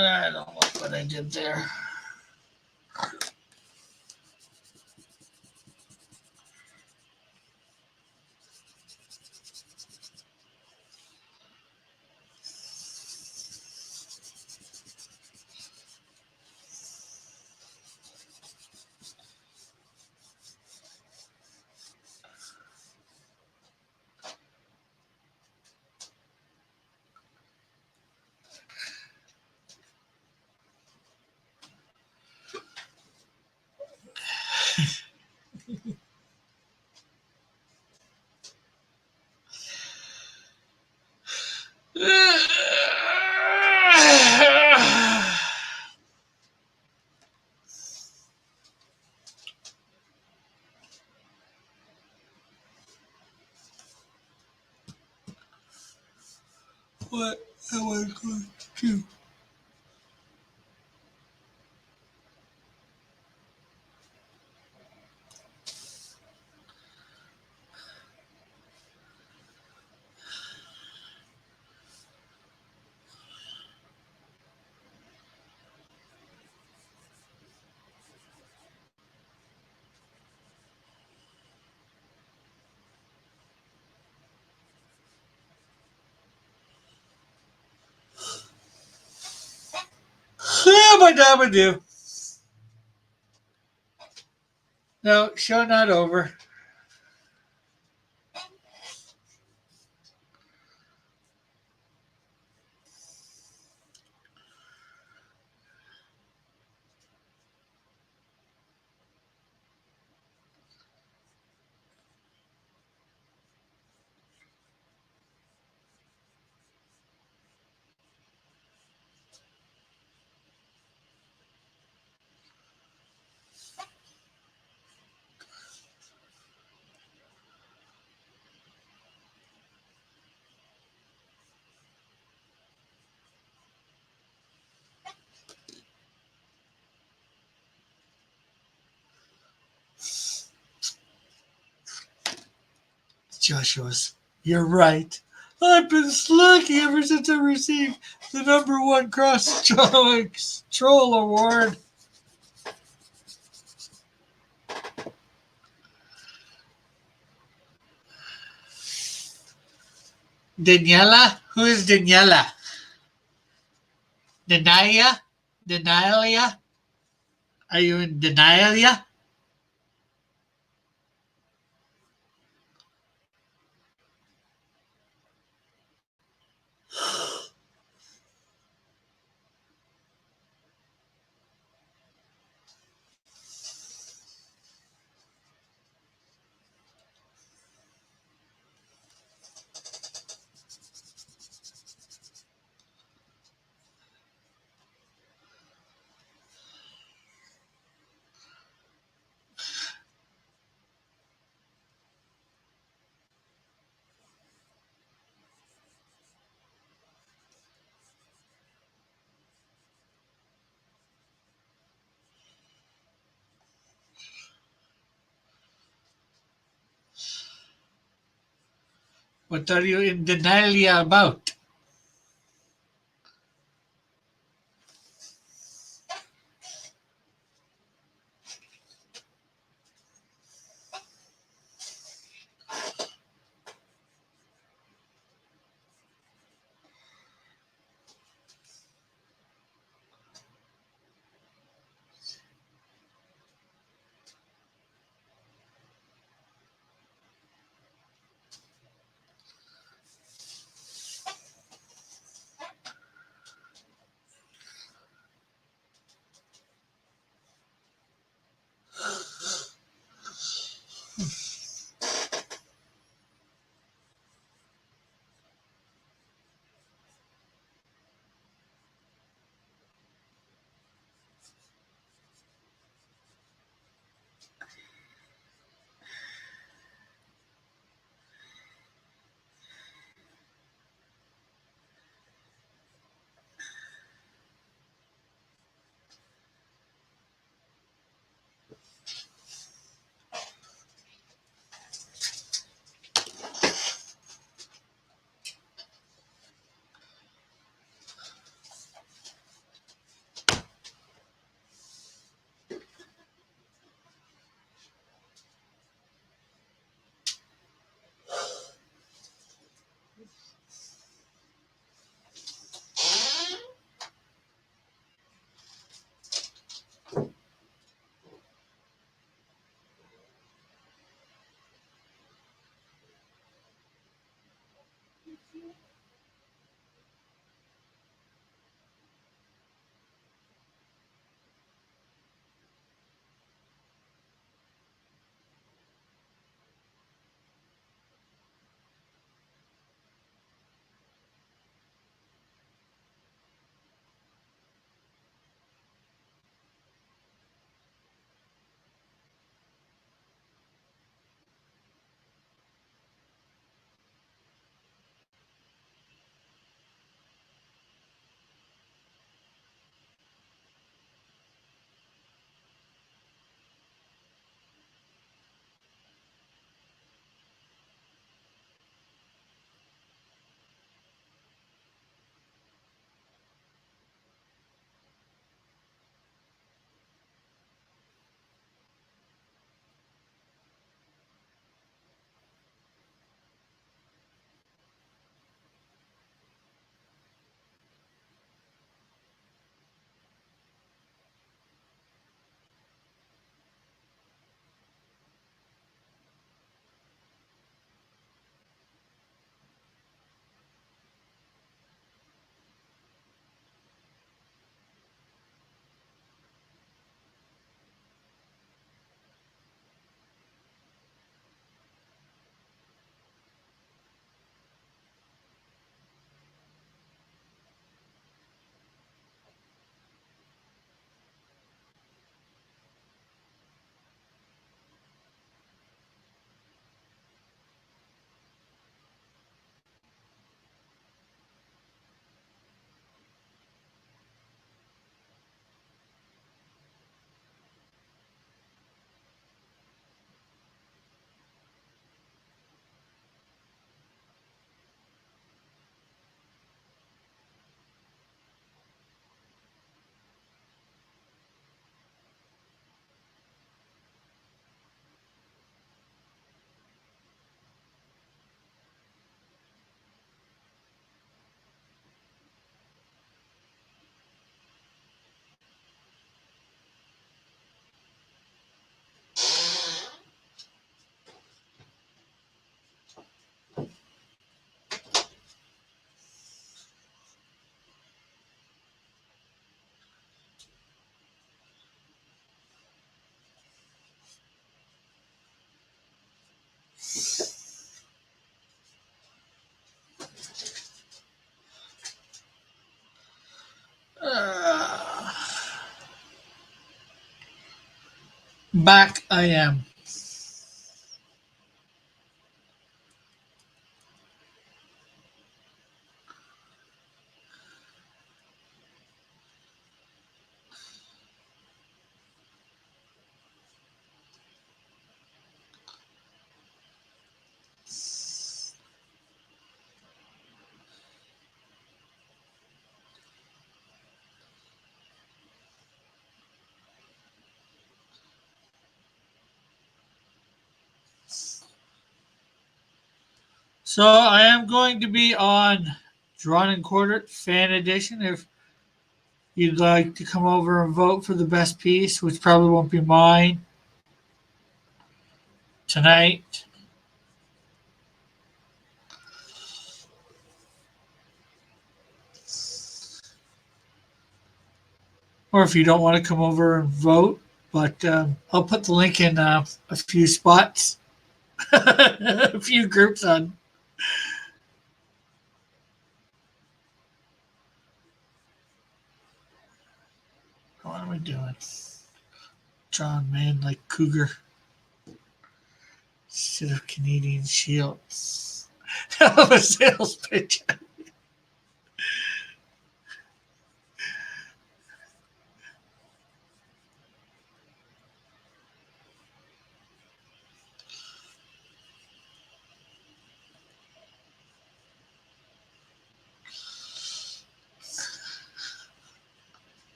I don't like what I did there. What am I going to do? Dabba dabba do. No, show not over. Joshua's, you're right. I've been slacking ever since I received the #1 Cross Troll Award. Daniela? Who is Daniela? Denia? Denalia? Are you in Denalia? What are you in Denalia about? Back I am. So I am going to be on Drawn and Quartered Fan Edition. If you'd like to come over and vote for the best piece, which probably won't be mine tonight. Or if you don't want to come over and vote, but I'll put the link in a few spots, a few groups on. What am I doing? John Man like Cougar instead of Canadian Shield. Hell of a sales pitch.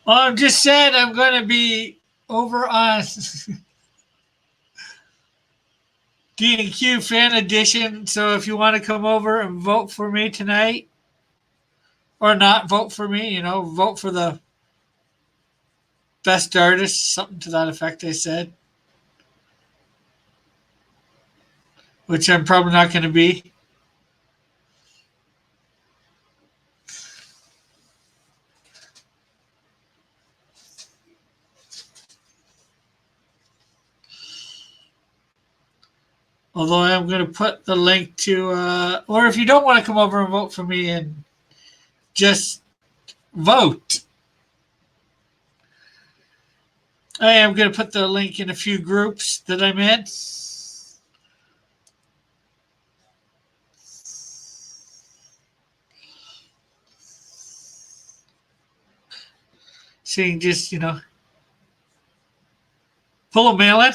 Well, I'm just saying I'm going to be over on D&Q Fan Edition. So if you want to come over and vote for me tonight, or not vote for me, vote for the best artist, something to that effect, I said. which I'm probably not going to be. Although I am going to put the link to, or if you don't want to come over and vote for me and just vote, I am going to put the link in a few groups that I'm in. So you can just, pull a mail in.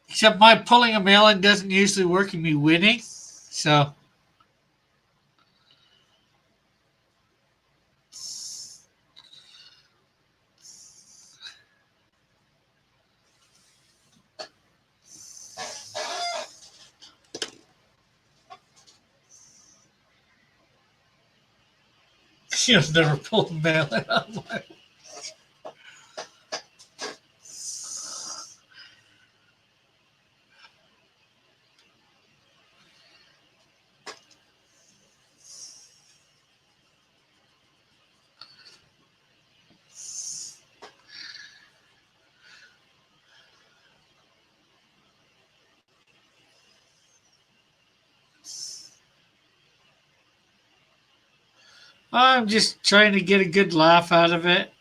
Except my pulling a mail in doesn't usually work in me winning. So. You'll never pull a mail in on my. I'm just trying to get a good laugh out of it.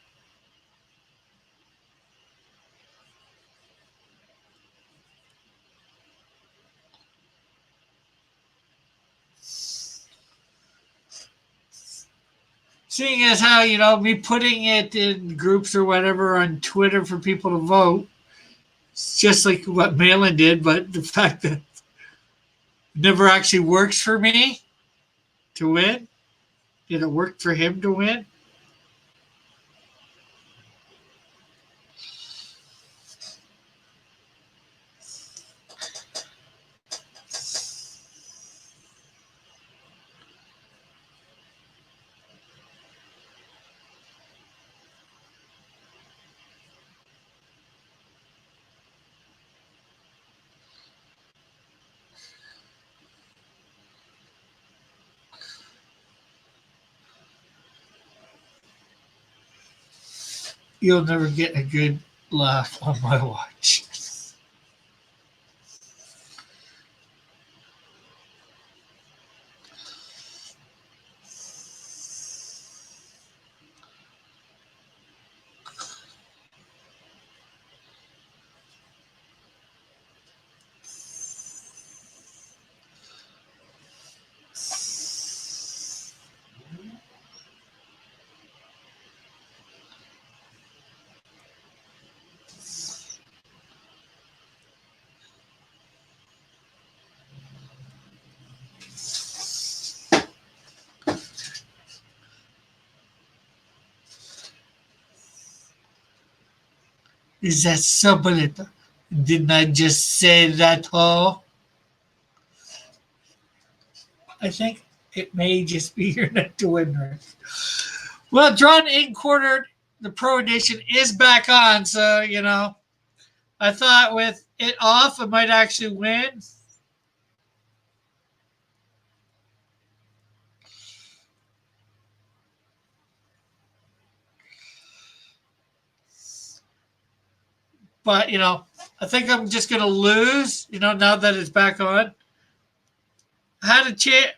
Seeing as how, me putting it in groups or whatever on Twitter for people to vote, it's just like what Malin did, but the fact that it never actually works for me to win. Did it work for him to win? You'll never get a good laugh on my watch. Is that so bonito? Didn't I just say that, ho? I think it may just be your neck to win, right? Well, Drawn in Quartered, the Pro Edition, is back on. So, I thought with it off, I might actually win. But, I think I'm just going to lose, now that it's back on. I had a chance,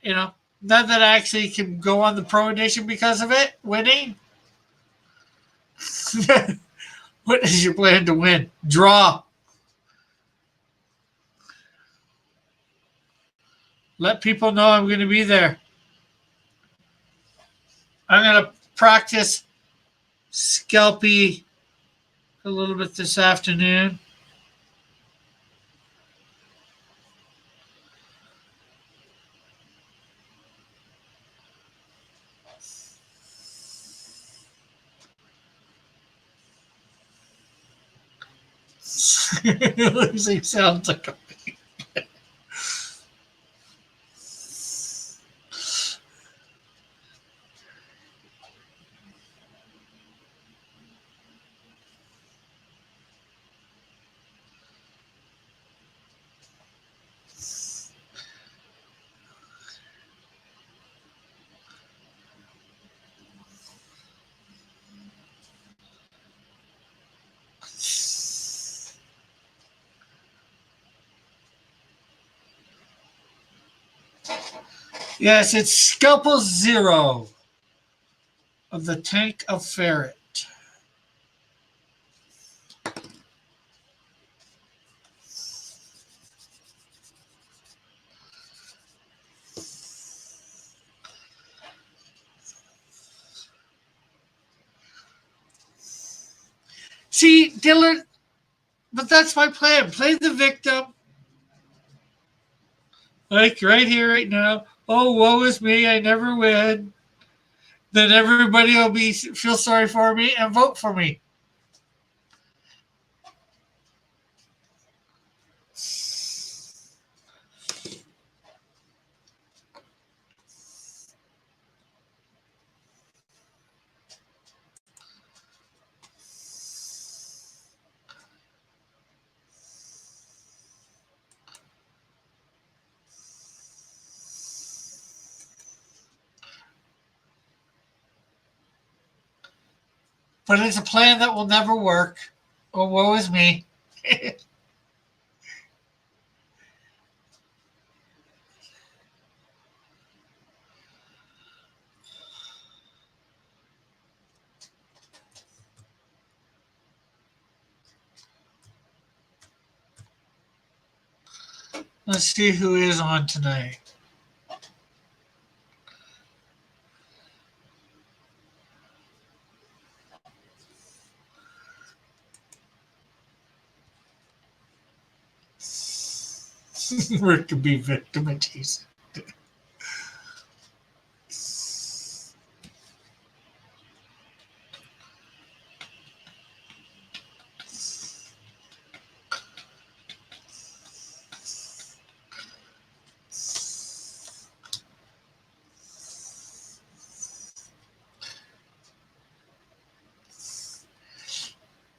now that I actually can go on the Pro Edition because of it, winning. What is your plan to win? Draw. Let people know I'm going to be there. I'm going to practice Scalpy a little bit this afternoon. Losing sounds like a Yes, it's Scalpel Zero of the Tank of Ferret. See, Dillard, but that's my plan. Play the victim. Like right here, right now. Oh, woe is me. I never win. Then everybody will feel sorry for me and vote for me. But it's a plan that will never work. Oh, woe is me. Let's see who is on tonight. Where it could be victim adjacent.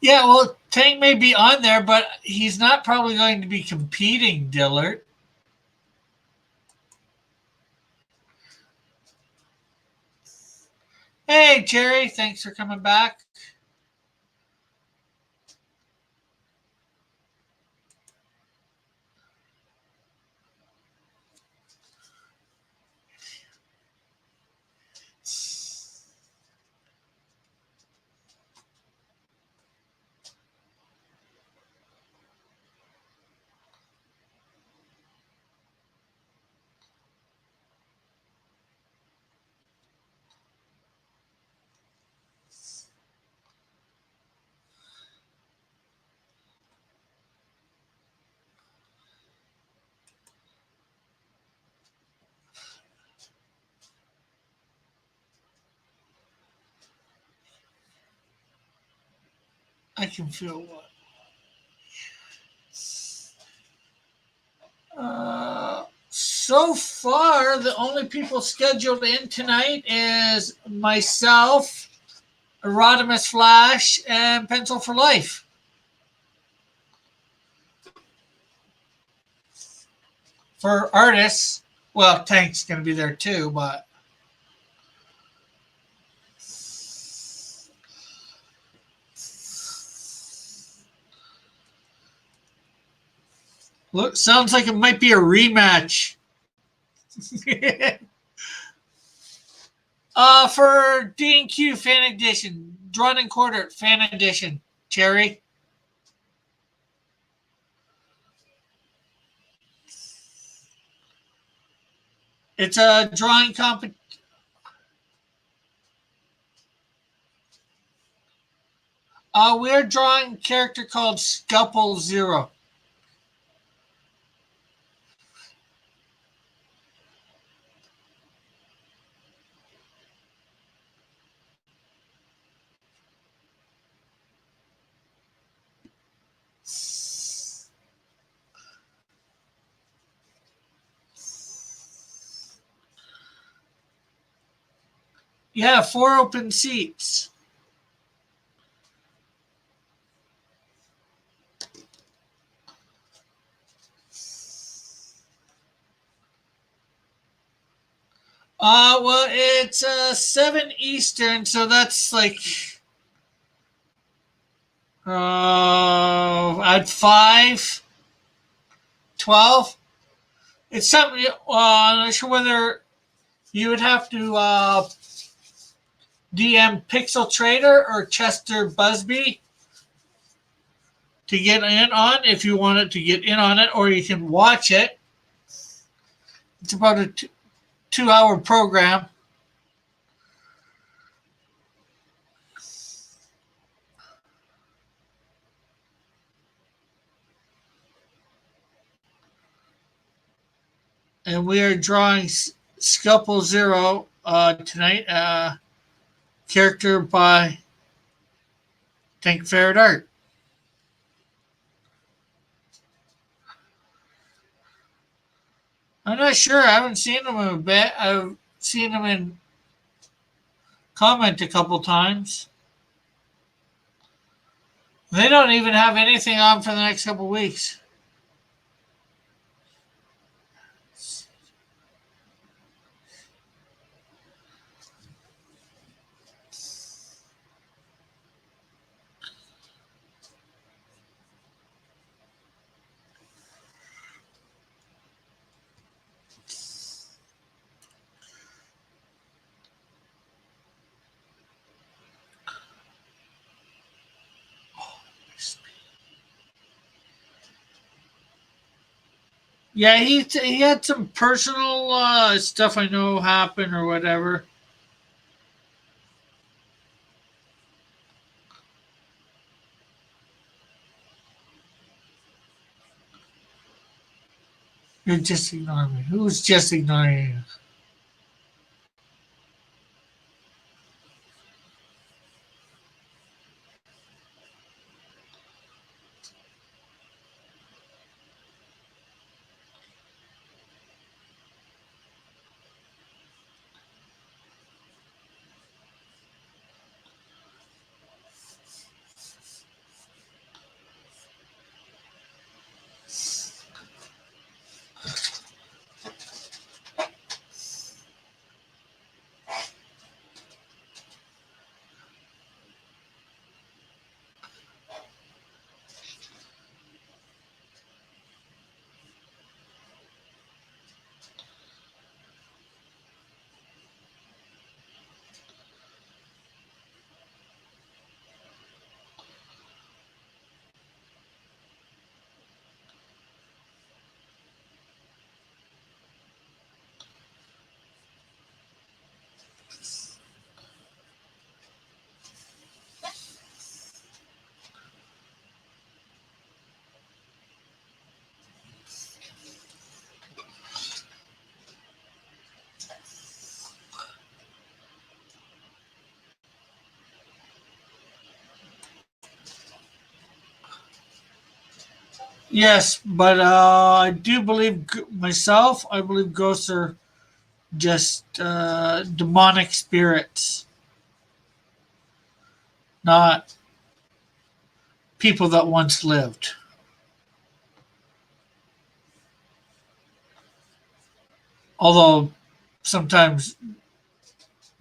Yeah, well, Tang may be on there, but he's not probably going to be competing, Dillard. Hey, Jerry, thanks for coming back. I can feel what. So far, the only people scheduled in tonight is myself, Rodimus Flash, and Pencil for Life. For artists, well, Tank's going to be there too, but look, sounds like it might be a rematch. For D&Q Fan Edition, Drawn and Quartered Fan Edition, Cherry. It's a drawing competition. We're drawing a character called Scalpel Zero. Yeah, 4 open seats. Well, it's 7 Eastern, so that's like at 5, 12. It's something. I'm not sure whether you would have to DM Pixel Trader or Chester Busby to get in on if you wanted to get in on it, or you can watch it. It's about a 2 hour program. And we are drawing Scalpel Zero tonight. Character by Tank Ferret Art. I'm not sure. I haven't seen him in a bit. I've seen him in comment a couple times. They don't even have anything on for the next couple weeks. Yeah, he had some personal stuff I know happened or whatever. You're just ignoring me. Who's just ignoring you? Yes, but I do believe myself. I believe ghosts are just demonic spirits, not people that once lived. Although sometimes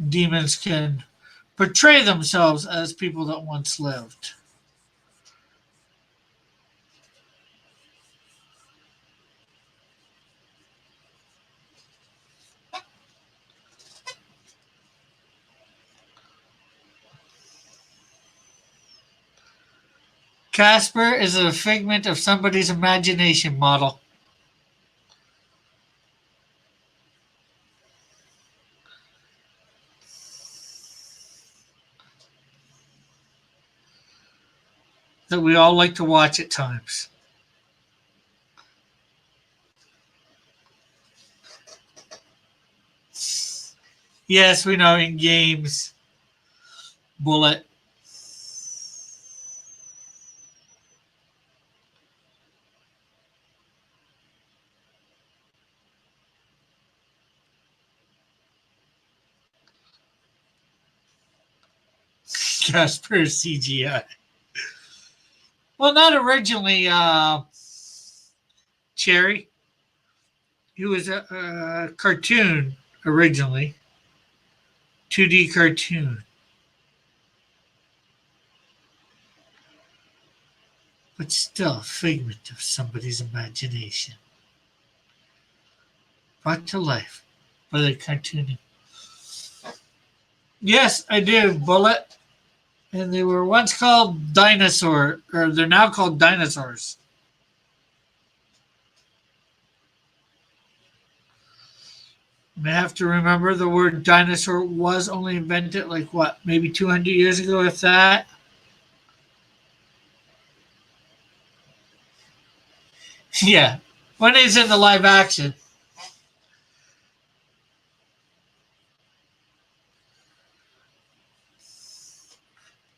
demons can portray themselves as people that once lived. Casper is a figment of somebody's imagination model. That we all like to watch at times. Yes, we know in games. Bullet. Casper CGI. Well, not originally, Cherry. He was a cartoon originally. 2D cartoon. But still a figment of somebody's imagination. brought to life by the cartooning. Yes, I do, Bullet. And they were once called dinosaur, or they're now called dinosaurs. I have to remember the word dinosaur was only invented like what, maybe 200 years ago, if that. Yeah, when it's in the live action.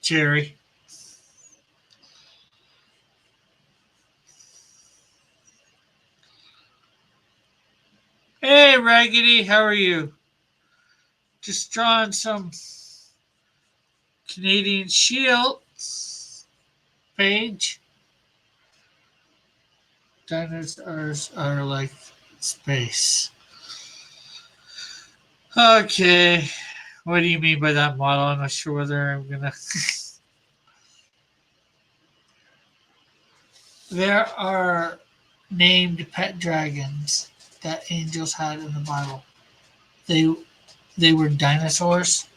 Jerry. Hey, Raggedy, how are you? Just drawing some Canadian Shield page. Dinosaurs are like space. Okay. What do you mean by that model? I'm not sure whether I'm gonna. There are named pet dragons that angels had in the Bible. They they were dinosaurs.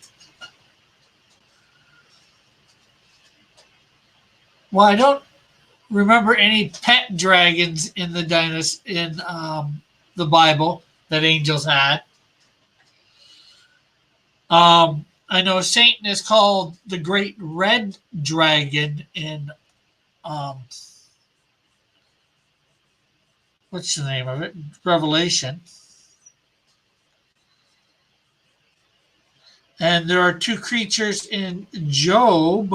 Well, I don't remember any pet dragons in the Bible that angels had. I know Satan is called the Great Red Dragon in um, what's the name of it? Revelation. And there are two creatures in Job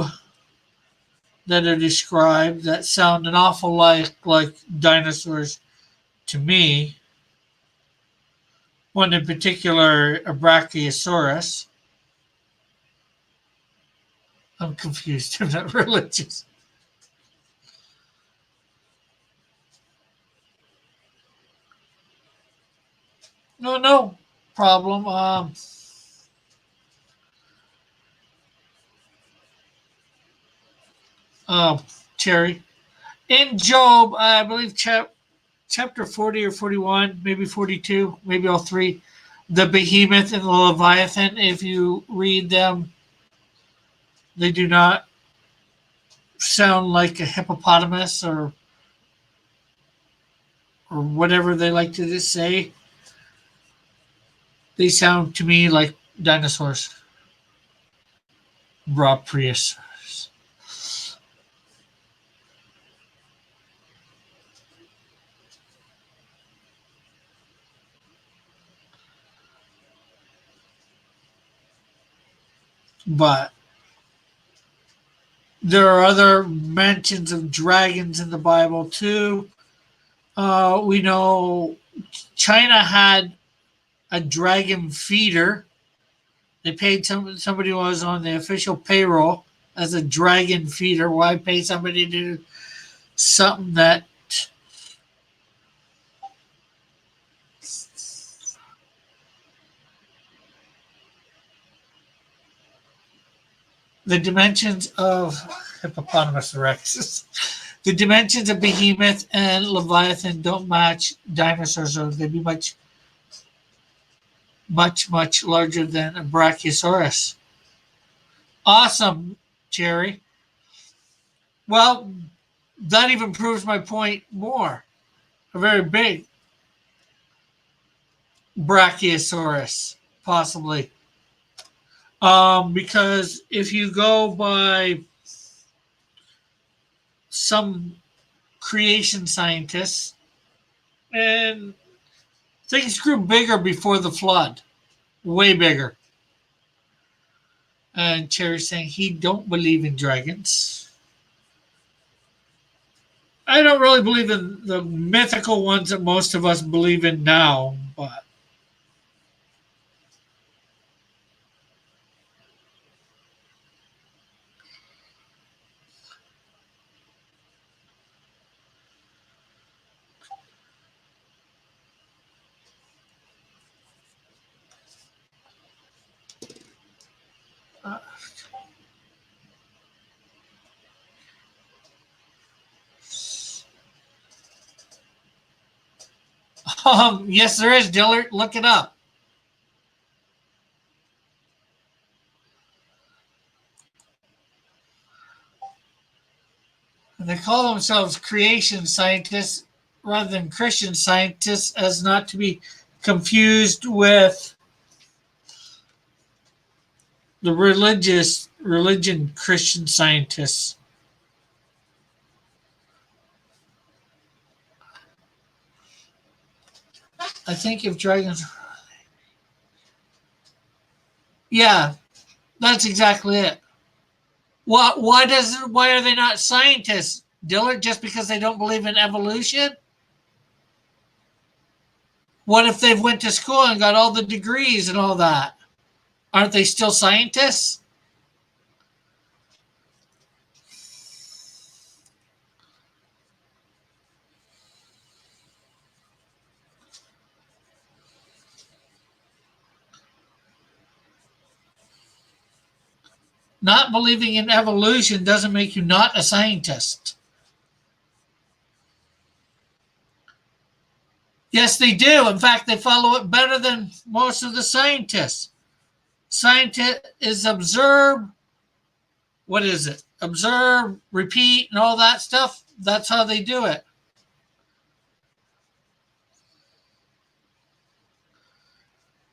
that are described that sound an awful lot like dinosaurs to me. One in particular, a Brachiosaurus. I'm confused. I'm not religious. No problem. Cherry. In Job, I believe chapter 40 or 41, maybe 42, maybe all three. The behemoth and the leviathan, if you read them, they do not sound like a hippopotamus or whatever they like to just say. They sound to me like dinosaurs. Raw Prius. But there are other mentions of dragons in the Bible too. We know China had a dragon feeder. They paid somebody who was on the official payroll as a dragon feeder. Why pay somebody to do something that the dimensions of Hippopotamus rexus, the dimensions of Behemoth and Leviathan don't match dinosaurs, or they'd be much larger than a Brachiosaurus. Awesome, Jerry. Well, that even proves my point more. A very big Brachiosaurus, possibly. Because if you go by some creation scientists, and things grew bigger before the flood, way bigger. And Cherry's saying he don't believe in dragons. I don't really believe in the mythical ones that most of us believe in now, but Yes, there is, Dillard. Look it up. And they call themselves creation scientists rather than Christian scientists, as not to be confused with the religion Christian scientists. I think if dragons, yeah, that's exactly it. Why are they not scientists, Dillard? Just because they don't believe in evolution? What if they've went to school and got all the degrees and all that? Aren't they still scientists? Not believing in evolution doesn't make you not a scientist. Yes, they do. In fact, they follow it better than most of the scientists. Scientist is observe. What is it? Observe, repeat, and all that stuff. That's how they do it.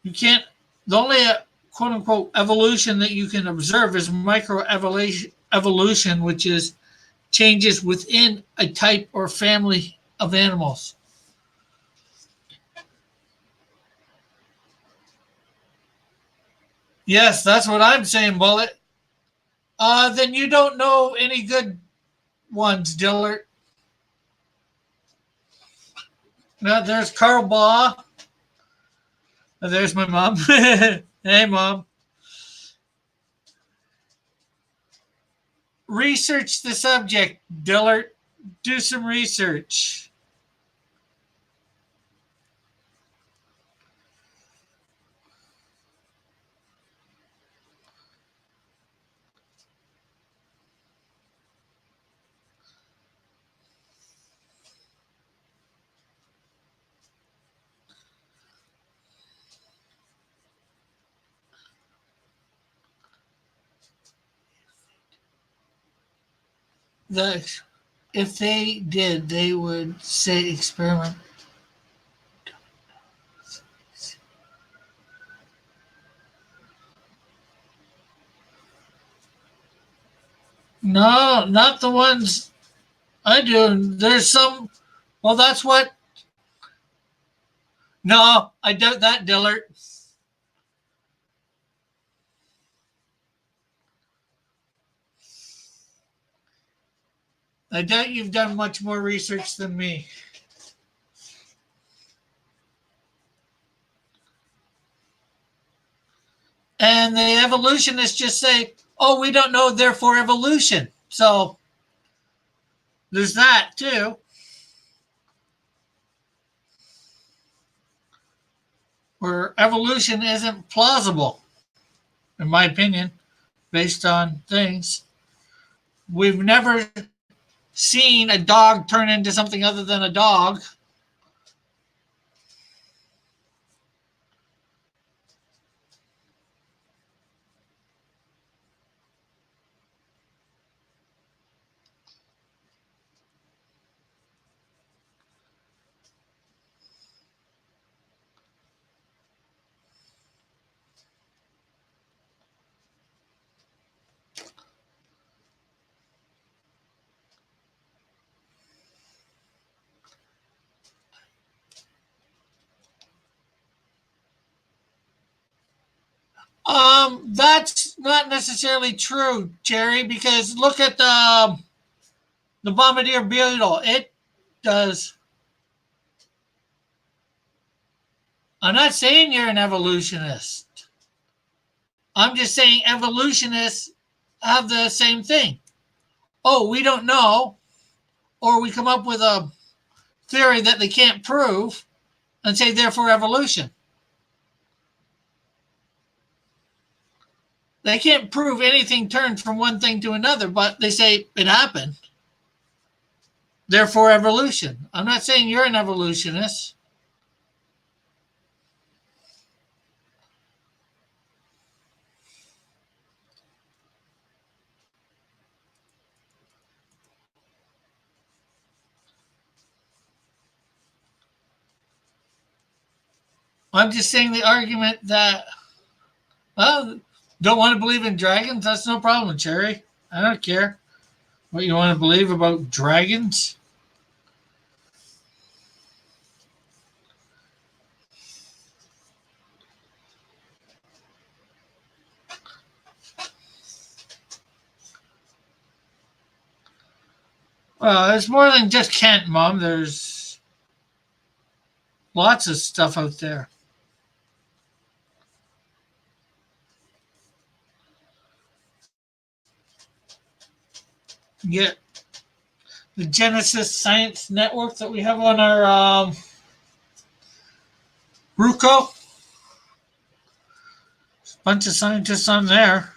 You can't, the only quote unquote evolution that you can observe is microevolution, which is changes within a type or family of animals. Yes, that's what I'm saying, Bullet. Then you don't know any good ones, Dillard. Now there's Carl Baugh. There's my mom. Hey, Mom. Research the subject, Dillard. Do some research. If they did, they would say experiment. No, not the ones I do. There's some. Well, that's what. No, I doubt that, Dillard. I doubt you've done much more research than me. And the evolutionists just say, oh, we don't know, therefore evolution. So there's that too. Where evolution isn't plausible, in my opinion, based on things. We've never seen a dog turn into something other than a dog. That's not necessarily true, Jerry, because look at the bombardier beetle. It does. I'm not saying you're an evolutionist. I'm just saying evolutionists have the same thing. Oh, we don't know, or we come up with a theory that they can't prove and say, therefore, evolution. They can't prove anything turned from one thing to another, but they say it happened. Therefore, evolution. I'm not saying you're an evolutionist. I'm just saying the argument that, well, don't want to believe in dragons? That's no problem, Cherry. I don't care what you want to believe about dragons. Well, there's more than just Kent, Mom. There's lots of stuff out there. Get the Genesis Science Network that we have on our Ruco. Bunch of scientists on there.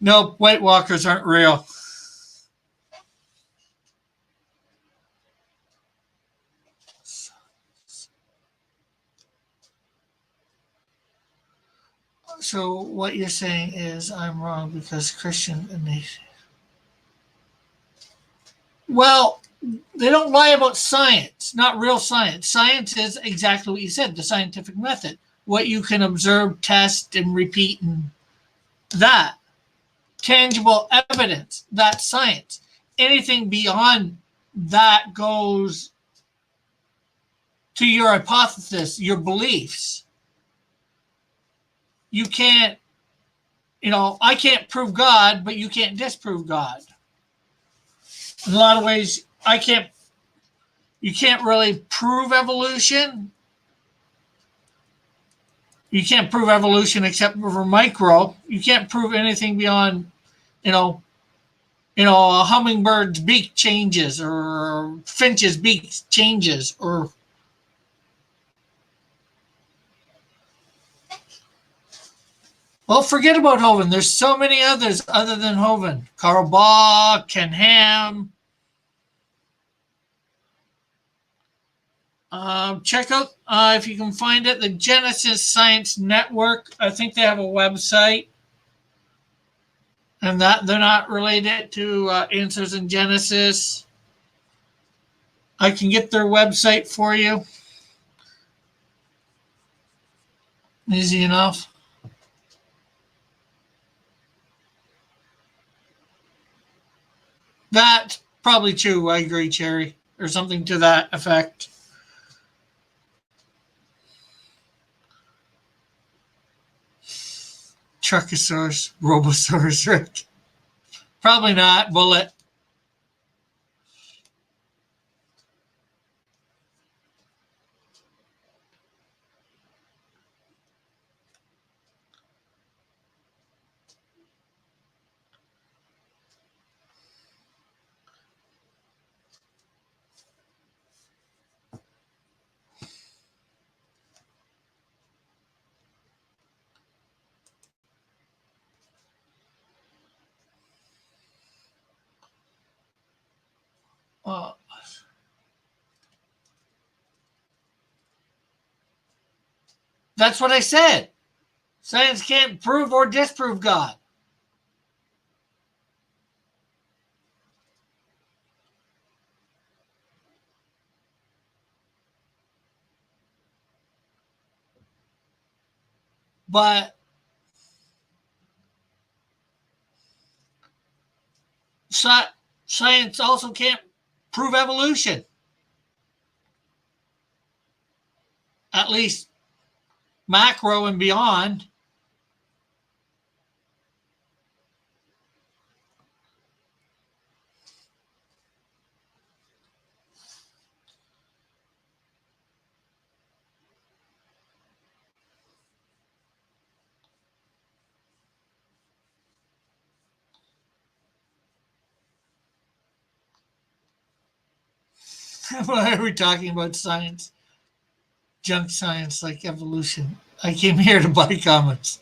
No, White Walkers aren't real. So what you're saying is I'm wrong because Christian and they. Well, they don't lie about science, not real science. Science is exactly what you said, the scientific method. What you can observe, test, and repeat, and that. Tangible evidence, that's science. Anything beyond that goes to your hypothesis, your beliefs. You can't, I can't prove God, but you can't disprove God. In a lot of ways, you can't really prove evolution. You can't prove evolution except for micro. You can't prove anything beyond, a hummingbird's beak changes or finch's beak changes or. Well, forget about Hovind. There's so many others other than Hovind. Carl Baugh, Ken Ham. Check out, if you can find it, the Genesis Science Network. I think they have a website. And that they're not related to Answers in Genesis. I can get their website for you. Easy enough. That's probably true. I agree, Cherry. Or something to that effect. Truckosaurus, Robosaurus, Rick. Probably not. Bullet. That's what I said. Science can't prove or disprove God. But science also can't prove evolution. At least macro and beyond. Why are we talking about science? Junk science like evolution. I came here to buy comments.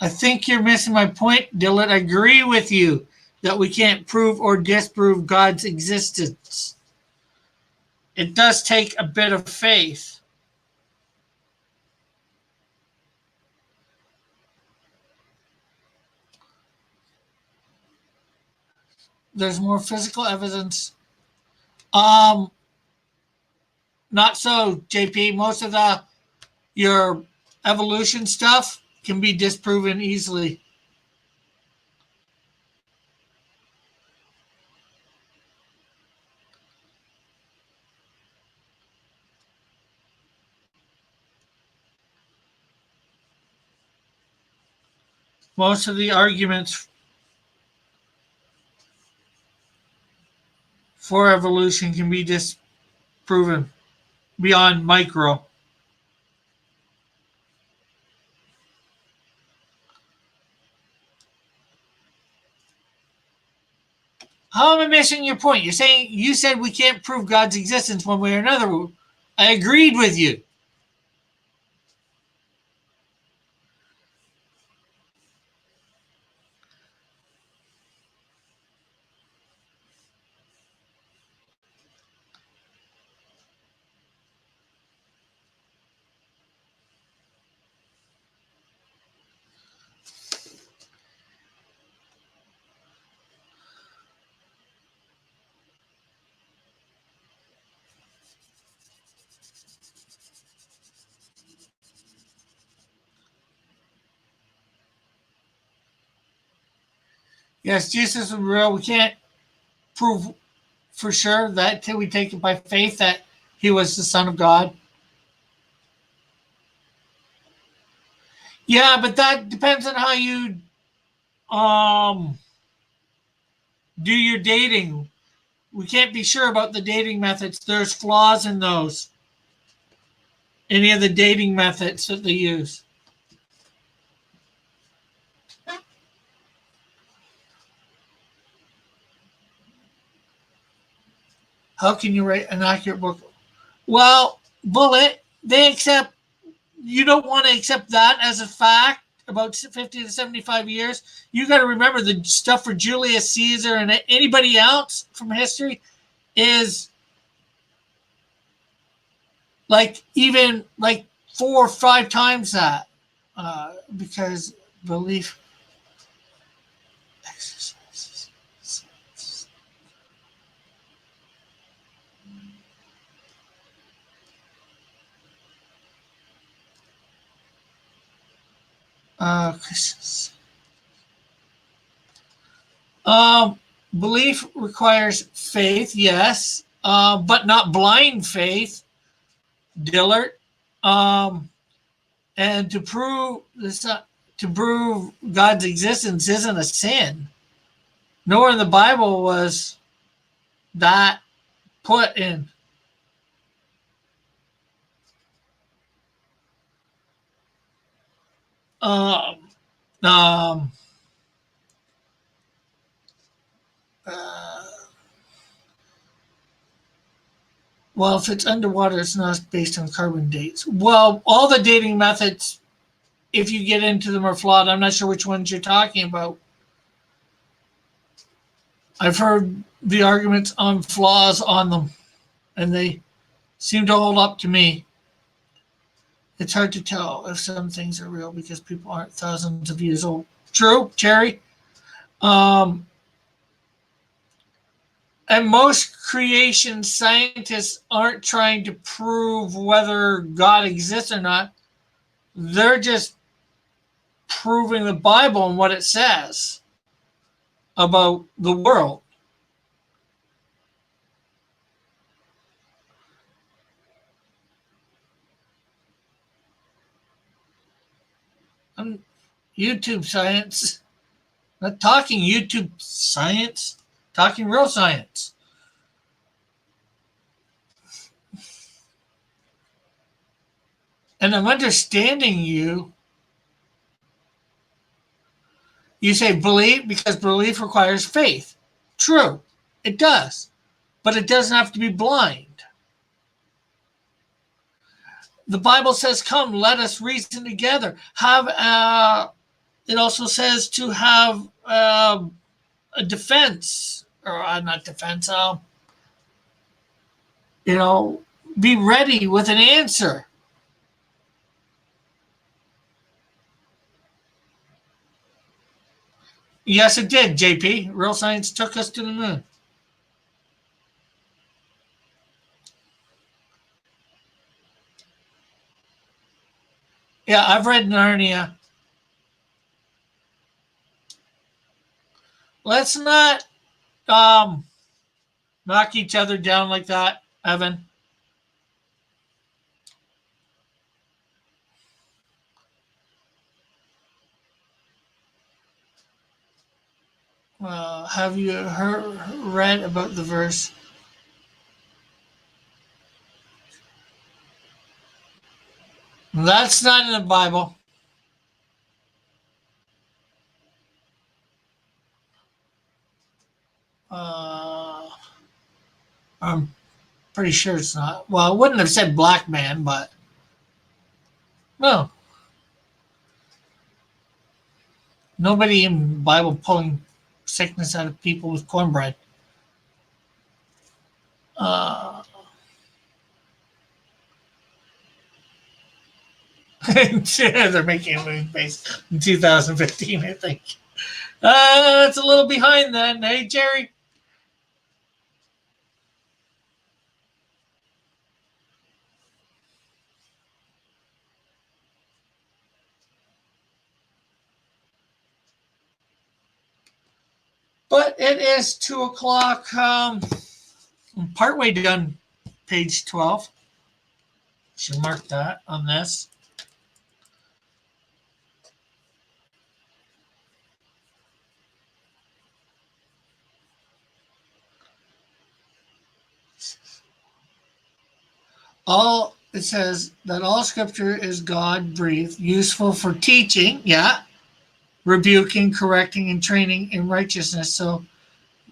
I think you're missing my point, Dylan. I agree with you. that we can't prove or disprove God's existence. It does take a bit of faith. There's more physical evidence. Not so, JP. Most of your evolution stuff can be disproven easily. Most of the arguments for evolution can be disproven beyond micro. How am I missing your point? You're saying you said we can't prove God's existence one way or another. I agreed with you. Yes, Jesus is real. We can't prove for sure that till we take it by faith that he was the Son of God. Yeah, but that depends on how you do your dating. We can't be sure about the dating methods. There's flaws in those. Any of the dating methods that they use. How can you write an accurate book? Well, Bullet, you don't want to accept that as a fact about 50 to 75 years. You got to remember the stuff for Julius Caesar and anybody else from history is even 4 or 5 times that because belief exercises. Belief requires faith, yes, but not blind faith, Dillard. And to prove God's existence isn't a sin. Nowhere in the Bible was that put in. Well, if it's underwater, it's not based on carbon dates. Well, all the dating methods, if you get into them, are flawed. I'm not sure which ones you're talking about. I've heard the arguments on flaws on them, and they seem to hold up to me. It's hard to tell if some things are real because people aren't thousands of years old. True, Cherry. And most creation scientists aren't trying to prove whether God exists or not. They're just proving the Bible and what it says about the world. YouTube science. Not talking YouTube science. Talking real science. And I'm understanding you. You say believe because belief requires faith. True, it does. But it doesn't have to be blind. The Bible says, come, let us reason together. It also says to have a defense, or not defense, be ready with an answer. Yes, it did, JP. Real science took us to the moon. Yeah, I've read Narnia. Let's not knock each other down like that, Evan. Have you read about the verse? That's not in the Bible. I'm pretty sure it's not. Well, I wouldn't have said black man, but no. Nobody in the Bible pulling sickness out of people with cornbread. They're making a moving base in 2015, I think. It's a little behind then. Hey, Jerry. But it is 2 o'clock. I'm partway done page 12. Should mark that on this. It says that all scripture is God-breathed, useful for teaching, rebuking, correcting, and training in righteousness, so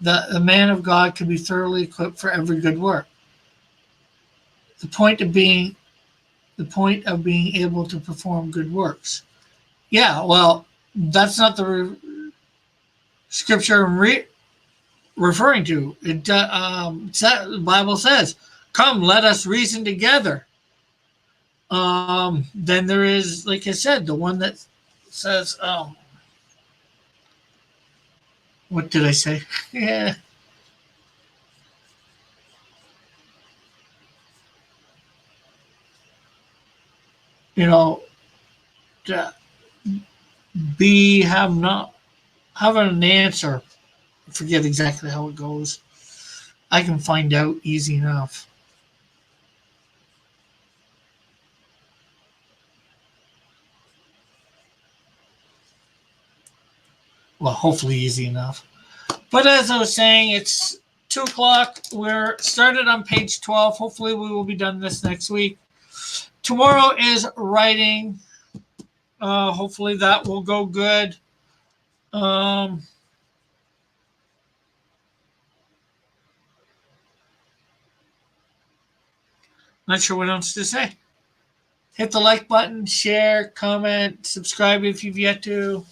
the man of God can be thoroughly equipped for every good work. The point of being able to perform good works. Yeah, well, that's not the scripture I'm referring to. The Bible says, "Come, let us reason together." Then there is, like I said, the one that says, what did I say? Yeah. Have an answer. I forget exactly how it goes. I can find out easy enough. Well, hopefully easy enough. But as I was saying, it's 2 o'clock. We're started on page 12. Hopefully we will be done this next week. Tomorrow is writing. Hopefully that will go good. Not sure what else to say. Hit the like button, share, comment, subscribe if you've yet to.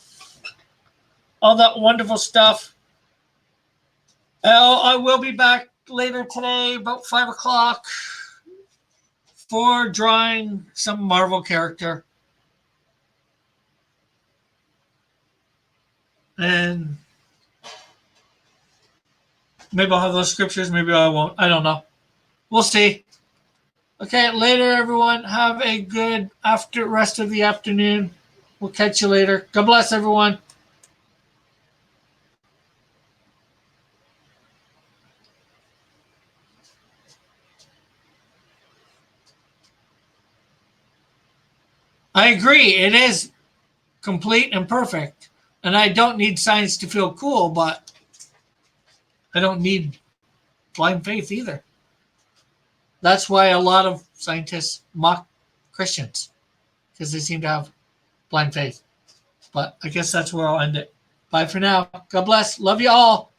All that wonderful stuff. I will be back later today, about 5 o'clock, for drawing some Marvel character. And maybe I'll have those scriptures, maybe I won't. I don't know. We'll see. Okay, later, everyone. Have a good rest of the afternoon. We'll catch you later. God bless, everyone. I agree. It is complete and perfect. And I don't need science to feel cool, but I don't need blind faith either. That's why a lot of scientists mock Christians, because they seem to have blind faith. But I guess that's where I'll end it. Bye for now. God bless. Love you all.